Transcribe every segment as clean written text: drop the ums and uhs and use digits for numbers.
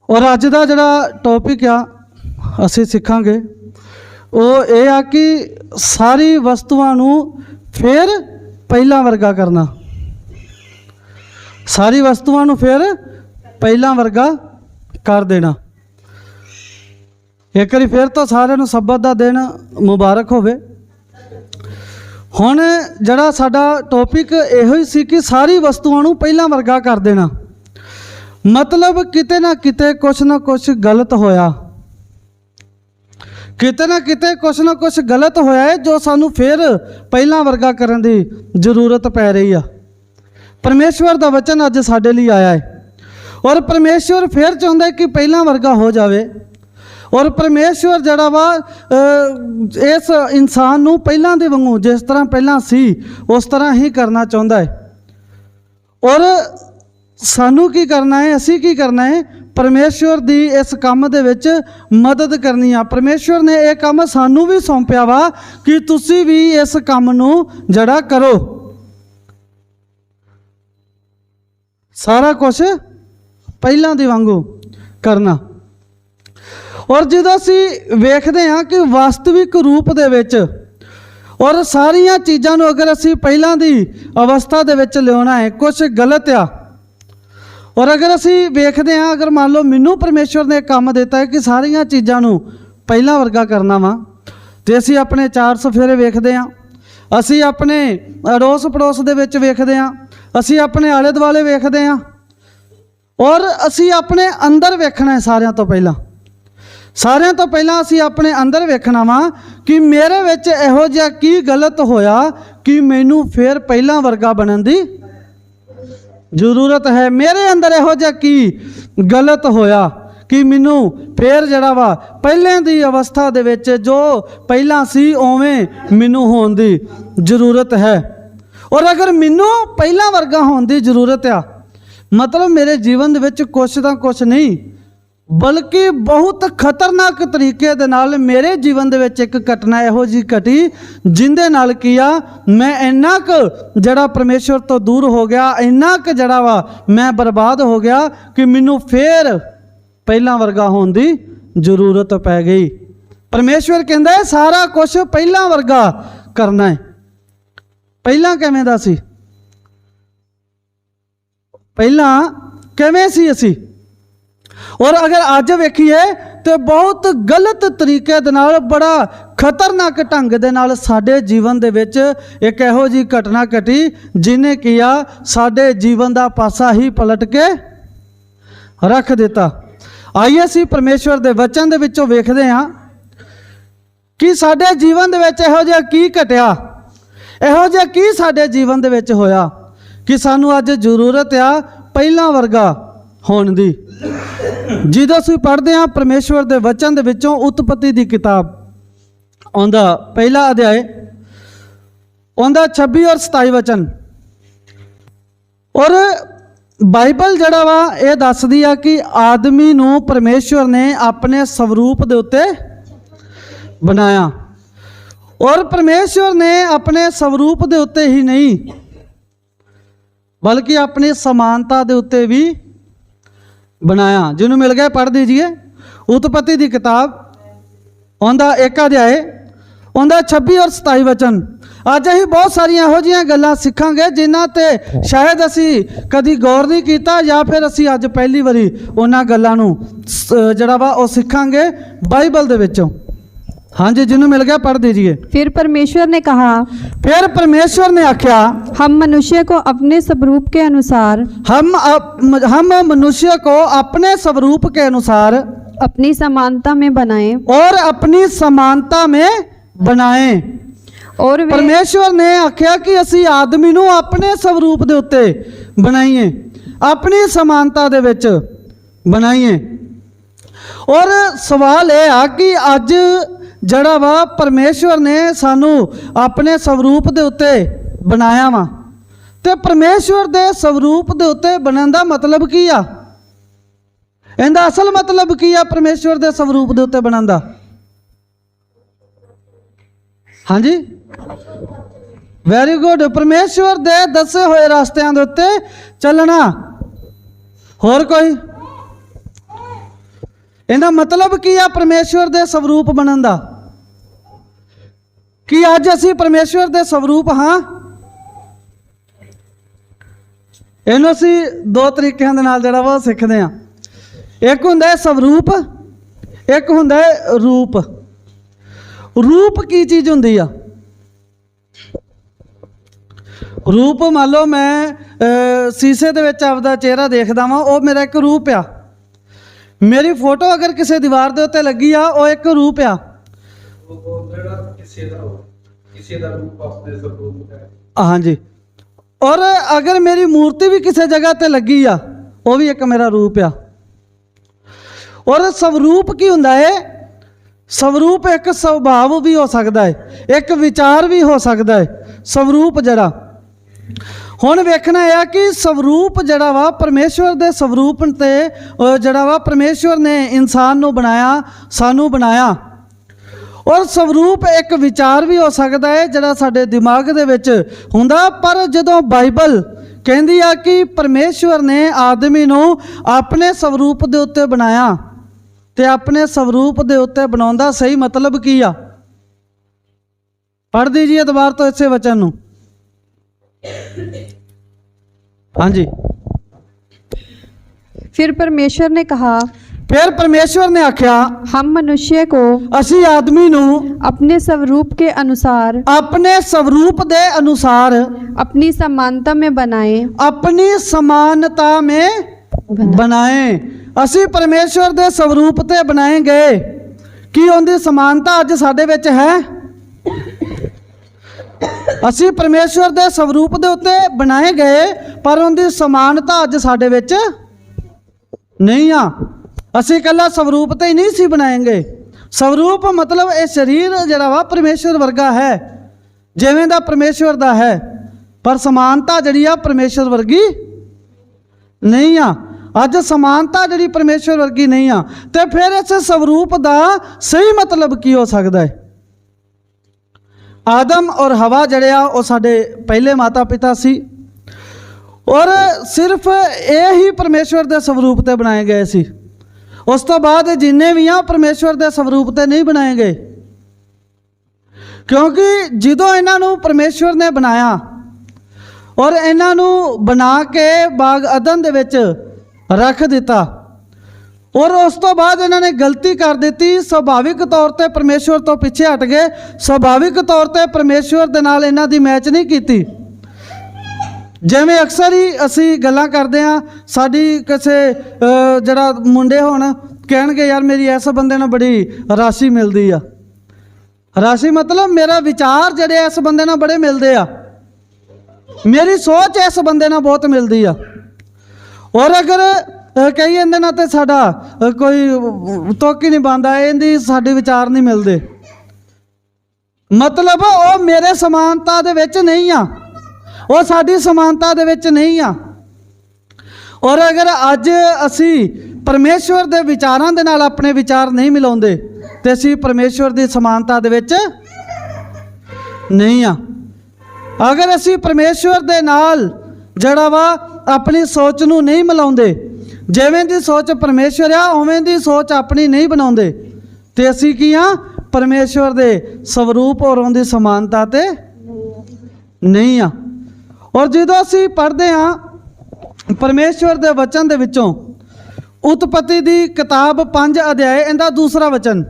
और अज का जिहड़ा टॉपिक आ असीं सीखांगे वो ये आ कि सारी वस्तुआं नूं फिर पहला वर्गा करना। सारी वस्तुआं नूं फिर पहला वर्गा कर देना। एक बार फिर तो सारिआं नूं सब्बत दा दिन मुबारक होवे। हुण जिहड़ा साडा टॉपिक इहो ही सी कि सारी वस्तुआं नूं पहला वर्गा कर देना, मतलब किते ना किते कुछ ना कुछ गलत होया, किते ना किते कुछ ना कुछ गलत होया है जो सानू फिर पहला वर्गा करने की जरूरत पै रही आ। परमेश्वर का वचन अज साडे लई आया है और परमेश्वर फिर चाहुंदा है कि पहला वर्गा हो जाए। और परमेश्वर जड़ा वा इस इंसान नू पहला दे वांगू जिस तरह पहला सी उस तरह ही करना चाहुंदा है। और सानू की करना है, असी की करना है, परमेश्वर दी इस काम दे विच मदद करनी आ। परमेश्वर ने यह काम सानू भी सौंपिया वा कि तुसी भी इस काम नू जड़ा करो। सारा कुछ पहला दे वांगू करना। और जो असी वेखते हाँ कि वास्तविक रूप दे विच और सारिया चीज़ों नू अगर असी पहला दी अवस्था दे विच लियाना है, कुछ गलत आ। और अगर असी वेखते हाँ, अगर मान लो मैनू परमेश्वर ने काम देता है कि सारिया चीज़ों नू पहला वर्गा करना वा, तो असी अपने चार सफेरे वेखते हाँ, असी अपने अड़ोस पड़ोस दे विच वेखते हाँ, असी अपने आले दुआले वेखते हाँ, और असी अपने अंदर वेखना है। सारिਆਂ तो पहला असी अपने अंदर वेखना वा कि मेरे विच इहो जिहा की गलत होया कि मैनू फिर पहला वर्गा बनने की जरूरत है। मेरे अंदर इहो जिहा की गलत होया कि मैनू फिर जड़ा वा पहले दी अवस्था दे विच जो पहला सी उवें मैनू होने की जरूरत है। और अगर मैनू पहला वर्गा होने की जरूरत आ, मतलब मेरे जीवन दे विच कुछ ना कुछ नहीं बल्कि बहुत खतरनाक तरीके दे नाल मेरे जीवन दे विच एक घटना इहो जी घटी जिंदे नाल किया मैं इन्ना क जड़ा परमेश्वर तो दूर हो गया, इन्ना क जड़ा वा मैं बर्बाद हो गया कि मैनू फिर पहला वर्गा होने की जरूरत पै गई। परमेश्वर कहंदा है सारा कुछ पहला वर्गा करना है। पहला किवें दा सी, पहला किवें सी असी, और अगर अज वेखीए तो बहुत गलत तरीके दे नाल बड़ा खतरनाक ढंग दे नाल साडे जीवन दे विच एक इहो जी घटना घटी जिन्हें किया साडे जीवन दा पासा ही पलट के रख दिता। आइए असीं परमेश्वर दे वचन दे विचों वेखदे हां कि साडे जीवन दे विच इहो जिहा की घटिया, इहो जिहा की साडे जीवन दे विच होया कि सानू अज जरूरत आ पहला वर्गा होने दी। जिदों असीं पढ़ते हैं परमेश्वर के वचन दे विचों उत्पत्ति की किताब आंदा पहला अध्याय आंदा 26 और 27 वचन, और बाइबल जड़ा वा ये दसदी आ कि आदमी नूं परमेश्वर ने अपने स्वरूप दे उत्ते बनाया। और परमेश्वर ने अपने स्वरूप दे उत्ते ही नहीं बल्कि अपनी समानता दे उत्ते भी बनाया। जिन्हों मिल गया पढ़ दीजिए उत्पत्ति की किताब आंदा 1 अध्याय आंदा 26 और 27 वचन। अज असीं बहुत सारिया इहो जिहियां गल्लां सिखांगे जिन्हां ते शायद असीं कदी गौर नहीं कीता या फिर असीं अज पहली बारी उन्हां गल्लां नूं जिहड़ा वा ओह सिखांगे बाइबल दे विचों। हाँ जी, जिन्हों मिल गया पढ़ दीजिए। फिर परमेश्वर ने कहा, फिर परमेश्वर ने आख्या हम मनुष्य को अपने स्वरूप के अनुसार हम मनुष्य को अपने स्वरूप के अनुसार अपनी समानता में बनाएं और अपनी समानता में बनाएं। और परमेश्वर ने आख्या कि असी आदमी नूं अपने स्वरूप दे उत्ते बनाइए, अपनी समानता दे विच बनाइए। और सवाल यह आ कि अज जड़ा वा परमेश्वर ने सानू अपने स्वरूप दे उत्ते बनाया वा, ते परमेश्वर दे स्वरूप दे उत्ते बनन दा मतलब की आ? इहदा असल मतलब की आ परमेश्वर दे स्वरूप दे उत्ते बनन दा? हाँ जी, वेरी गुड। परमेश्वर दे दसे हुए रास्तियां दे उत्ते चलना। होर कोई ਇਹਦਾ ਮਤਲਬ ਕੀ ਆ ਪਰਮੇਸ਼ਵਰ ਦੇ ਸਵਰੂਪ ਬਣਨ ਦਾ? ਕੀ ਅੱਜ ਅਸੀਂ ਪਰਮੇਸ਼ਵਰ ਦੇ ਸਵਰੂਪ ਹਾਂ? ਇਹਨੂੰ ਅਸੀਂ ਦੋ ਤਰੀਕਿਆਂ ਦੇ ਨਾਲ ਜਿਹੜਾ ਵਾ ਸਿੱਖਦੇ ਹਾਂ। ਇੱਕ ਹੁੰਦਾ ਹੈ ਸਵਰੂਪ, ਇੱਕ ਹੁੰਦਾ ਹੈ ਰੂਪ। ਰੂਪ ਕੀ ਚੀਜ਼ ਹੁੰਦੀ ਆ? ਰੂਪ ਮੰਨ ਲਓ ਮੈਂ ਸ਼ੀਸ਼ੇ ਦੇ ਵਿੱਚ ਆਪਦਾ ਚਿਹਰਾ ਦੇਖਦਾ ਵਾਂ, ਉਹ ਮੇਰਾ ਇੱਕ ਰੂਪ ਆ। ਮੇਰੀ ਫੋਟੋ ਅਗਰ ਕਿਸੇ ਦੀਵਾਰ ਦੇ ਉੱਤੇ ਲੱਗੀ ਆ, ਉਹ ਇੱਕ ਰੂਪ ਆ। ਕਿਸੇ ਦਾ ਰੂਪ ਆਪਣੇ ਸਰੂਪ ਹੈ। ਹਾਂਜੀ। ਔਰ ਅਗਰ ਮੇਰੀ ਮੂਰਤੀ ਵੀ ਕਿਸੇ ਜਗ੍ਹਾ ਤੇ ਲੱਗੀ ਆ, ਉਹ ਵੀ ਇੱਕ ਮੇਰਾ ਰੂਪ ਆ। ਔਰ ਸਵਰੂਪ ਕੀ ਹੁੰਦਾ ਹੈ? ਸਵਰੂਪ ਇੱਕ ਸੁਭਾਵ ਵੀ ਹੋ ਸਕਦਾ ਹੈ, ਇੱਕ ਵਿਚਾਰ ਵੀ ਹੋ ਸਕਦਾ ਹੈ। ਸਵਰੂਪ ਜਿਹੜਾ ਹੁਣ ਵੇਖਣਾ ਹੈ ਕਿ ਸਵਰੂਪ ਜਿਹੜਾ ਵਾ ਪਰਮੇਸ਼ਵਰ ਦੇ ਸਵਰੂਪ ਤੇ ਜਿਹੜਾ ਵਾ ਪਰਮੇਸ਼ਵਰ ਨੇ ਇਨਸਾਨ ਨੂੰ ਬਣਾਇਆ, ਸਾਨੂੰ ਬਣਾਇਆ। ਔਰ ਸਵਰੂਪ ਇੱਕ ਵਿਚਾਰ ਵੀ ਹੋ ਸਕਦਾ ਹੈ ਜਿਹੜਾ ਸਾਡੇ ਦਿਮਾਗ ਦੇ ਵਿੱਚ ਹੁੰਦਾ। ਪਰ ਜਦੋਂ ਬਾਈਬਲ ਕਹਿੰਦੀ ਆ ਕਿ ਪਰਮੇਸ਼ਵਰ ਨੇ ਆਦਮੀ ਨੂੰ ਆਪਣੇ ਸਵਰੂਪ ਦੇ ਉੱਤੇ ਬਣਾਇਆ, ਤੇ ਆਪਣੇ ਸਵਰੂਪ ਦੇ ਉੱਤੇ ਬਣਾਉਣ ਦਾ ਸਹੀ ਮਤਲਬ ਕੀ ਆ? ਪੜ੍ਹ ਦੀजिए ਦੁਬਾਰਾ ਤੋਂ ਇਸੇ ਵਚਨ ਨੂੰ। ਹਾਂਜੀ। फिर परमेश्वर ने कहा, ਫਿਰ ਪਰਮੇਸ਼ਵਰ ਨੇ ਆਖਿਆ, हम मनुष्य को ਅਸੀਂ ਆਦਮੀ ਨੂੰ अपने स्वरूप के अनुसार ਆਪਣੇ ਸਵਰੂਪ ਦੇ ਅਨੁਸਾਰ अपनी समानता में बनाए। ਆਪਣੀ ਸਮਾਨਤਾ में ਬਣਾਏ। ਅਸੀਂ ਪਰਮੇਸ਼ਵਰ ਦੇ ਸਵਰੂਪ ਤੇ ਬਣਾਏ ਗਏ। ਕੀ ਉਹਦੀ ਸਮਾਨਤਾ ਅੱਜ ਸਾਡੇ ਵਿੱਚ ਹੈ? ਅਸੀਂ ਪਰਮੇਸ਼ਵਰ ਦੇ ਸਵਰੂਪ ਦੇ ਉੱਤੇ ਬਣਾਏ ਗਏ, ਪਰ ਉਹਦੀ ਸਮਾਨਤਾ ਅੱਜ ਸਾਡੇ ਵਿੱਚ ਨਹੀਂ ਆ। ਅਸੀਂ ਇਕੱਲਾ ਸਵਰੂਪ ਤੇ ਹੀ ਨਹੀਂ ਸੀ ਬਣਾਏਗੇ। ਸਵਰੂਪ ਮਤਲਬ ਇਹ ਸਰੀਰ ਜਿਹੜਾ ਵਾ ਪਰਮੇਸ਼ਵਰ ਵਰਗਾ ਹੈ, ਜਿਵੇਂ ਦਾ ਪਰਮੇਸ਼ਵਰ ਦਾ ਹੈ, ਪਰ ਸਮਾਨਤਾ ਜਿਹੜੀ ਆ ਪਰਮੇਸ਼ਵਰ ਵਰਗੀ ਨਹੀਂ ਆ। ਅੱਜ ਸਮਾਨਤਾ ਜਿਹੜੀ ਪਰਮੇਸ਼ਵਰ ਵਰਗੀ ਨਹੀਂ ਆ, ਤੇ ਫਿਰ ਇਸ ਸਵਰੂਪ ਦਾ ਸਹੀ ਮਤਲਬ ਕੀ ਹੋ ਸਕਦਾ ਹੈ? ਆਦਮ ਔਰ ਹਵਾ ਜਿਹੜੇ ਆ ਉਹ ਸਾਡੇ ਪਹਿਲੇ ਮਾਤਾ ਪਿਤਾ ਸੀ, ਔਰ ਸਿਰਫ ਇਹ ਹੀ ਪਰਮੇਸ਼ਵਰ ਦੇ ਸਵਰੂਪ ਤੇ ਬਣਾਏ ਗਏ ਸੀ। ਉਸ ਤੋਂ ਬਾਅਦ ਜਿੰਨੇ ਵੀ ਆ ਪਰਮੇਸ਼ਵਰ ਦੇ ਸਵਰੂਪ ਤੇ ਨਹੀਂ ਬਣਾਏ ਗਏ, ਕਿਉਂਕਿ ਜਦੋਂ ਇਹਨਾਂ ਨੂੰ ਪਰਮੇਸ਼ਵਰ ਨੇ ਬਣਾਇਆ ਔਰ ਇਹਨਾਂ ਨੂੰ ਬਣਾ ਕੇ ਬਾਗ ਅਦਨ ਦੇ ਵਿੱਚ ਰੱਖ ਦਿੱਤਾ, ਔਰ ਉਸ ਤੋਂ ਬਾਅਦ ਇਹਨਾਂ ਨੇ ਗਲਤੀ ਕਰ ਦਿੱਤੀ। ਸੁਭਾਵਿਕ ਤੌਰ ਤੇ ਪਰਮੇਸ਼ਵਰ ਤੋਂ ਪਿੱਛੇ ਹਟ ਗਏ। ਸੁਭਾਵਿਕ ਤੌਰ ਤੇ ਪਰਮੇਸ਼ਵਰ ਦੇ ਨਾਲ ਇਹਨਾਂ ਦੀ ਮੈਚ ਨਹੀਂ ਕੀਤੀ। ਜਿਵੇਂ ਅਕਸਰ ਹੀ ਅਸੀਂ ਗੱਲਾਂ ਕਰਦੇ ਹਾਂ, ਸਾਡੀ ਕਿਸੇ ਜਿਹੜਾ ਮੁੰਡੇ ਹੋਣ ਕਹਿਣਗੇ ਯਾਰ ਮੇਰੀ ਇਸ ਬੰਦੇ ਨਾਲ ਬੜੀ ਰਾਸ਼ੀ ਮਿਲਦੀ ਆ। ਰਾਸ਼ੀ ਮਤਲਬ ਮੇਰਾ ਵਿਚਾਰ ਜਿਹੜੇ ਇਸ ਬੰਦੇ ਨਾਲ ਬੜੇ ਮਿਲਦੇ ਆ, ਮੇਰੀ ਸੋਚ ਇਸ ਬੰਦੇ ਨਾਲ ਬਹੁਤ ਮਿਲਦੀ ਆ। ਔਰ ਅਗਰ ਕਈ ਇਹਦੇ ਨਾਲ ਤੇ ਸਾਡਾ ਕੋਈ ਤੁਕ ਹੀ ਨਹੀਂ ਬਣਦਾ, ਇਹਦੀ ਸਾਡੇ ਵਿਚਾਰ ਨਹੀਂ ਮਿਲਦੇ, ਮਤਲਬ ਉਹ ਮੇਰੇ ਸਮਾਨਤਾ ਦੇ ਵਿੱਚ ਨਹੀਂ ਆ, ਉਹ ਸਾਡੀ ਸਮਾਨਤਾ ਦੇ ਵਿੱਚ ਨਹੀਂ ਆ। ਔਰ ਅਗਰ ਅੱਜ ਅਸੀਂ ਪਰਮੇਸ਼ਵਰ ਦੇ ਵਿਚਾਰਾਂ ਦੇ ਨਾਲ ਆਪਣੇ ਵਿਚਾਰ ਨਹੀਂ ਮਿਲਾਉਂਦੇ, ਤੇ ਅਸੀਂ ਪਰਮੇਸ਼ਵਰ ਦੀ ਸਮਾਨਤਾ ਦੇ ਵਿੱਚ ਨਹੀਂ ਆ। ਅਗਰ ਅਸੀਂ ਪਰਮੇਸ਼ਵਰ ਦੇ ਨਾਲ ਜਿਹੜਾ ਵਾ ਆਪਣੀ ਸੋਚ ਨੂੰ ਨਹੀਂ ਮਿਲਾਉਂਦੇ, ਜਿਵੇਂ ਦੀ ਸੋਚ ਪਰਮੇਸ਼ਵਰ ਆ ਉਵੇਂ ਦੀ ਸੋਚ ਆਪਣੀ ਨਹੀਂ ਬਣਾਉਂਦੇ, ਤੇ ਅਸੀਂ ਕੀ ਆ? ਪਰਮੇਸ਼ਵਰ ਦੇ ਸਵਰੂਪ ਔਰ ਉਹਦੀ ਸਮਾਨਤਾ ਤੇ ਨਹੀਂ ਆ। ਔਰ ਜਦੋਂ ਅਸੀਂ ਪੜ੍ਹਦੇ ਹਾਂ ਪਰਮੇਸ਼ਵਰ ਦੇ ਵਚਨ ਦੇ ਵਿੱਚੋਂ ਉਤਪਤੀ ਦੀ ਕਿਤਾਬ 5 ਅਧਿਆਏ ਇਹਦਾ ਦੂਸਰਾ ਵਚਨ,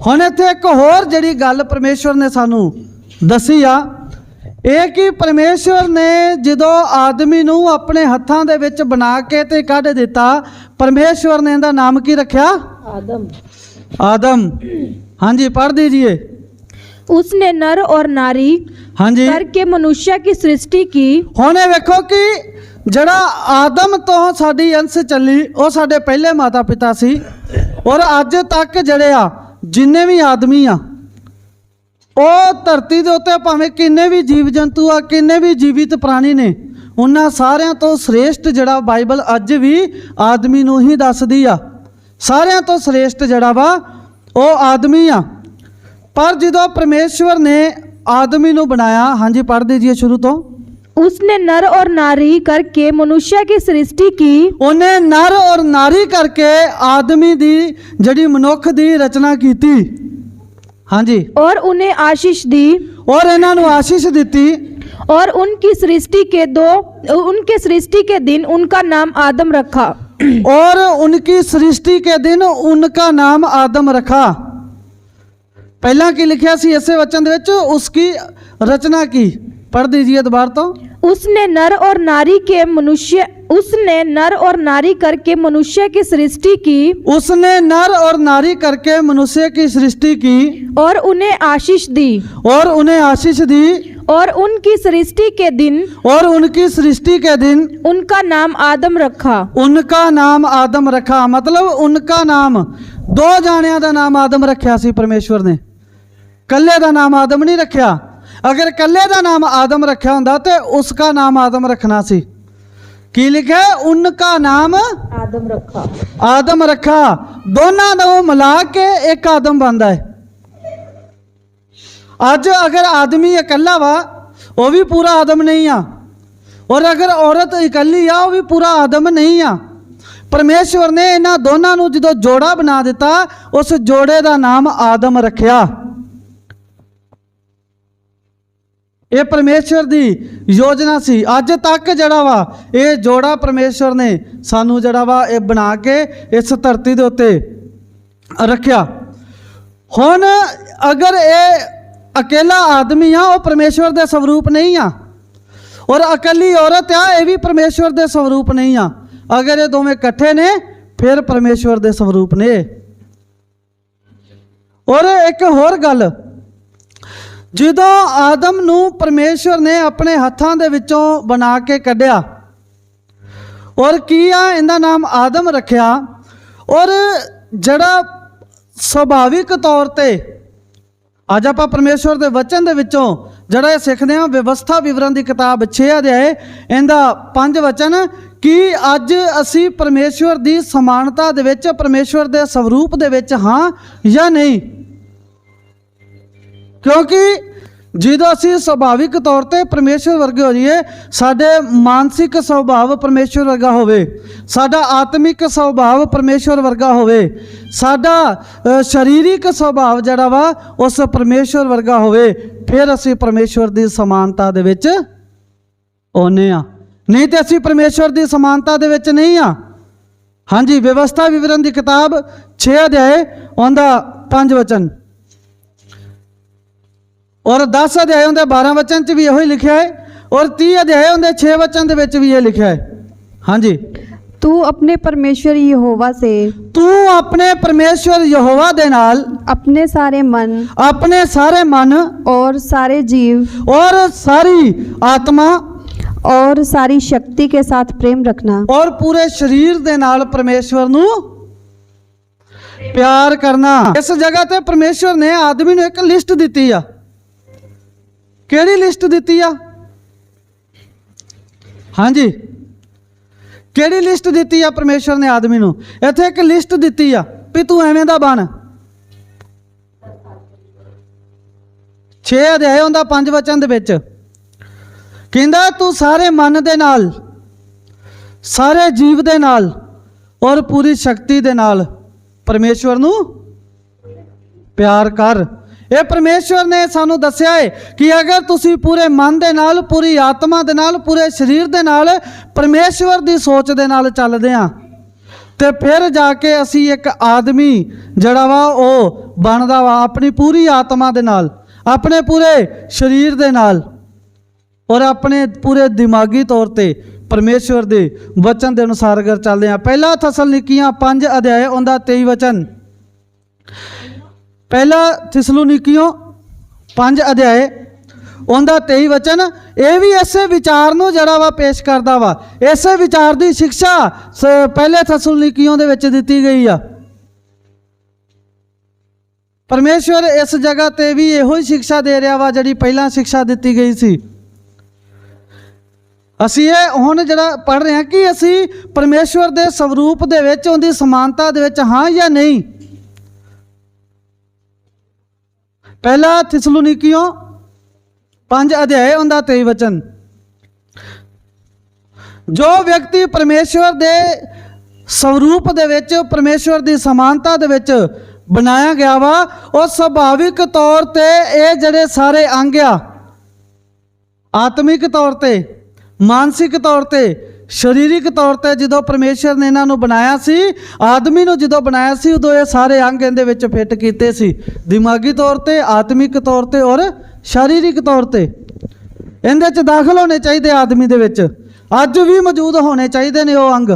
ਹੁਣ ਇੱਥੇ ਇੱਕ ਹੋਰ ਜਿਹੜੀ ਗੱਲ ਪਰਮੇਸ਼ਵਰ ਨੇ ਸਾਨੂੰ ਦੱਸੀ ਆ, ਇਹ ਕਿ ਪਰਮੇਸ਼ਵਰ ਨੇ ਜਦੋਂ ਆਦਮੀ ਨੂੰ ਆਪਣੇ ਹੱਥਾਂ ਦੇ ਵਿੱਚ ਬਣਾ ਕੇ ਤੇ ਕੱਢ ਦਿੱਤਾ, ਪਰਮੇਸ਼ਵਰ ਨੇ ਇਹਦਾ ਨਾਮ ਕੀ ਰੱਖਿਆ? आदम। आदम। हाँ जी, पढ़ दीजिए। उसने नर और नारी हाँ जी करके मनुष्य की सृष्टि की। ਹੁਣ ਇਹ ਵੇਖੋ ਕਿ ਜਿਹੜਾ ਆਦਮ ਤੋਂ ਸਾਡੀ ਅੰਸ਼ ਚੱਲੀ ਉਹ ਸਾਡੇ ਪਹਿਲੇ ਮਾਤਾ ਪਿਤਾ ਸੀ, ਔਰ ਅੱਜ ਤੱਕ ਜਿਹੜੇ ਆ ਜਿੰਨੇ ਵੀ ਆਦਮੀ ਆ ਉਹ ਧਰਤੀ ਦੇ ਉੱਤੇ ਭਾਵੇਂ ਕਿੰਨੇ ਵੀ ਜੀਵ ਜੰਤੂ ਆ, ਕਿੰਨੇ ਵੀ ਜੀਵਿਤ ਪ੍ਰਾਣੀ ਨੇ, ਉਹਨਾਂ ਸਾਰਿਆਂ ਤੋਂ ਸ੍ਰੇਸ਼ਟ ਜਿਹੜਾ ਬਾਈਬਲ ਅੱਜ ਵੀ ਆਦਮੀ ਨੂੰ ਹੀ ਦੱਸਦੀ ਆ। ਸਾਰਿਆਂ ਤੋਂ ਸ੍ਰੇਸ਼ਟ ਜਿਹੜਾ ਵਾ ਉਹ ਆਦਮੀ ਆ। ਪਰ ਜਦੋਂ ਪਰਮੇਸ਼ਵਰ ਨੇ ਆਦਮੀ ਨੂੰ ਬਣਾਇਆ, ਹਾਂਜੀ ਪੜ੍ਹ दीजिए शुरू तो। उसने नर और नारी करके मनुष्य की सृष्टि की ਉਹਨੇ ਨਰ ਔਰ ਨਾਰੀ ਕਰਕੇ ਆਦਮੀ ਦੀ ਜਿਹੜੀ ਮਨੁੱਖ ਦੀ ਰਚਨਾ ਕੀਤੀ। ਹਾਂਜੀ, और उन्हें आशीष दी ਔਰ ਇਹਨਾਂ ਨੂੰ ਆਸ਼ੀਸ਼ ਦਿੱਤੀ। और उनके सृष्टि के दिन उनका नाम आदम रखा। और उनकी सृष्टि के दिन उनका नाम आदम रखा। पहला की लिखा सी इसे वचन दे विच उसकी रचना की। पढ़ दीजिए दोबारा तो। उसने नर और नारी करके मनुष्य की सृष्टि की उसने नर और नारी करके मनुष्य की सृष्टि की और उन्हें आशीष दी और उन्हें आशीष दी और उनकी सृष्टि के दिन और उनकी सृष्टि के दिन उनका नाम आदम रखा। उनका नाम आदम रखा। मतलब उनका नाम, दो जानिया का नाम आदम रखा सी परमेश्वर ने, कल्ले का नाम आदम नहीं रखा। अगर कल्ले का नाम आदम रखा होंदा तो उसका नाम आदम रखना सी। की लिखा है? उनका नाम आदम रखा। आदम रखा। दोनों को मिला के एक आदम बनता है। अज अगर आदमी इकल्ला वा वो भी पूरा आदम नहीं आ, और अगर औरत इकल्ली आ वो भी पूरा आदम नहीं आ। परमेश्वर ने इन्हां दोनों को जो जोड़ा बना दिता उस जोड़े का नाम आदम रखा। ये परमेश्वर की योजना सी। अज तक जड़ा वा ये जोड़ा परमेश्वर ने सानू जड़ा वा ये बना के इस धरती के उत्ते रखा। हुण अगर ये अकेला आदमी आ वो परमेश्वर के स्वरूप नहीं आ, और अकेली औरत आ ये भी परमेश्वर के स्वरूप नहीं आ। अगर ये दोवें इकट्ठे ने फिर परमेश्वर के स्वरूप ने। और एक होर गल, ਜਦੋਂ आदम ਨੂੰ परमेश्वर ने अपने हत्थां दे विचों बना के कढ़िया और की आ इहदा नाम आदम रखिया। और जड़ा सुभाविक तौर पे अज आपां परमेश्वर के वचन दे विचों जड़ा सीखते हैं व्यवस्था विवरण की किताब 6 अध्याय इहदा 5 वचन कि अज असी परमेश्वर की समानता दे विच परमेश्वर के स्वरूप दे विच हाँ या नहीं। क्योंकि जो असी सुभाविक तौर पर परमेश्वर वर्गे हो जाइए, साडे मानसिक स्वभाव परमेश्वर वर्गा होवे, साडा आत्मिक स्वभाव परमेश्वर वर्गा होवे, साडा शरीरिक स्वभाव जड़ा वा उस परमेश्वर वर्गा होवे, फिर असी परमेश्वर की समानता दे विच आउणे आ। नहीं तो असी परमेश्वर की समानता दे विच नहीं आ। हाँ जी, व्यवस्था विवरण की किताब 6 अध्याय उनका 5 वचन और 10 अध्याय उनके 12 वचन च भी यही लिखा है, और 30 अध्याय उनके 6 वचन दे विच भी ये लिखा है। हाँ जी, तू अपने परमेश्वर यहोवा से तू अपने परमेश्वर यहोवा दे नाल अपने सारे मन और सारे जीव और सारी आत्मा और सारी शक्ति के साथ प्रेम रखना और पूरे शरीर दे नाल परमेश्वर नू प्यार करना। इस जगह ते परमेश्वर ने आदमी नू एक लिस्ट दी आ। केड़ी लिस्ट दी आ? हाँ जी, केड़ी लिस्ट दी आ परमेश्वर ने आदमी नू? इत्थे एक लिस्ट दी आ भी तू एवें दा बन। 6 अध्याय उनका 5 वचन दे विच कहंदा तू सारे मन दे नाल, सारे जीव दे नाल और पूरी शक्ति दे नाल परमेश्वर नू प्यार कर। ये परमेश्वर ने सानू दस्या है कि अगर तुसी पूरे मन दे नाल, पूरी आत्मा दे नाल, पूरे शरीर दे नाल परमेश्वर दी सोच दे नाल चलदे आ ते फिर जाके असी एक आदमी जड़ा वा ओ बनदा वा अपनी पूरी आत्मा दे नाल, अपने पूरे शरीर दे नाल और अपने पूरे दिमागी तौर पे परमेश्वर दे वचन दे अनुसार अगर चलदे आ। पहला थिस्सलुनीकियां 5 अध्याय उनका 23 वचन, पहला थिस्सलुनीकियों 5 अध्याय उनका 23 वचन, ये भी इसे विचार नू जड़ा वा पेश करता वा। इसे विचार की शिक्षा पहले थिस्सलुनीकियों दे विच दिती गई आ। परमेश्वर इस जगह ते भी इहो ही शिक्षा दे रहा वा जिहड़ी पहला शिक्षा दी गई सी। असी ये हुण जिहड़ा पढ़ रहे हैं कि असी परमेश्वर के स्वरूप दे विच उहदी समानता दे विच हाँ या नहीं। पहला थिस्सलुनीकियों 5 अध्याय उनका 23 वचन, ਜੋ ਵਿਅਕਤੀ ਪਰਮੇਸ਼ਵਰ ਦੇ ਸਰੂਪ ਦੇ ਵਿੱਚ, ਪਰਮੇਸ਼ਵਰ ਦੀ ਸਮਾਨਤਾ ਦੇ ਵਿੱਚ ਬਣਾਇਆ ਗਿਆ ਵਾ, ਉਹ ਸੁਭਾਵਿਕ ਤੌਰ ਤੇ ਇਹ ਜਿਹੜੇ ਸਾਰੇ ਅੰਗ ਆ, ਆਤਮਿਕ ਤੌਰ ਤੇ, ਮਾਨਸਿਕ ਤੌਰ ਤੇ, ਸਰੀਰਿਕ ਤੌਰ ਤੇ, ਜਦੋਂ ਪਰਮੇਸ਼ਰ ਨੇ ਇਹਨਾਂ ਨੂੰ ਬਣਾਇਆ ਸੀ, ਆਦਮੀ ਨੂੰ ਜਦੋਂ ਬਣਾਇਆ ਸੀ, ਉਦੋਂ ਇਹ ਸਾਰੇ ਅੰਗ ਇਹਦੇ ਵਿੱਚ ਫਿੱਟ ਕੀਤੇ ਸੀ, ਦਿਮਾਗੀ ਤੌਰ ਤੇ, ਆਤਮਿਕ ਤੌਰ ਤੇ ਔਰ ਸਰੀਰਿਕ ਤੌਰ ਤੇ। ਇਹਦੇ 'ਚ ਦਾਖਲ ਹੋਣੇ ਚਾਹੀਦੇ ਆਦਮੀ ਦੇ ਵਿੱਚ, ਅੱਜ ਵੀ ਮੌਜੂਦ ਹੋਣੇ ਚਾਹੀਦੇ ਨੇ ਉਹ ਅੰਗ।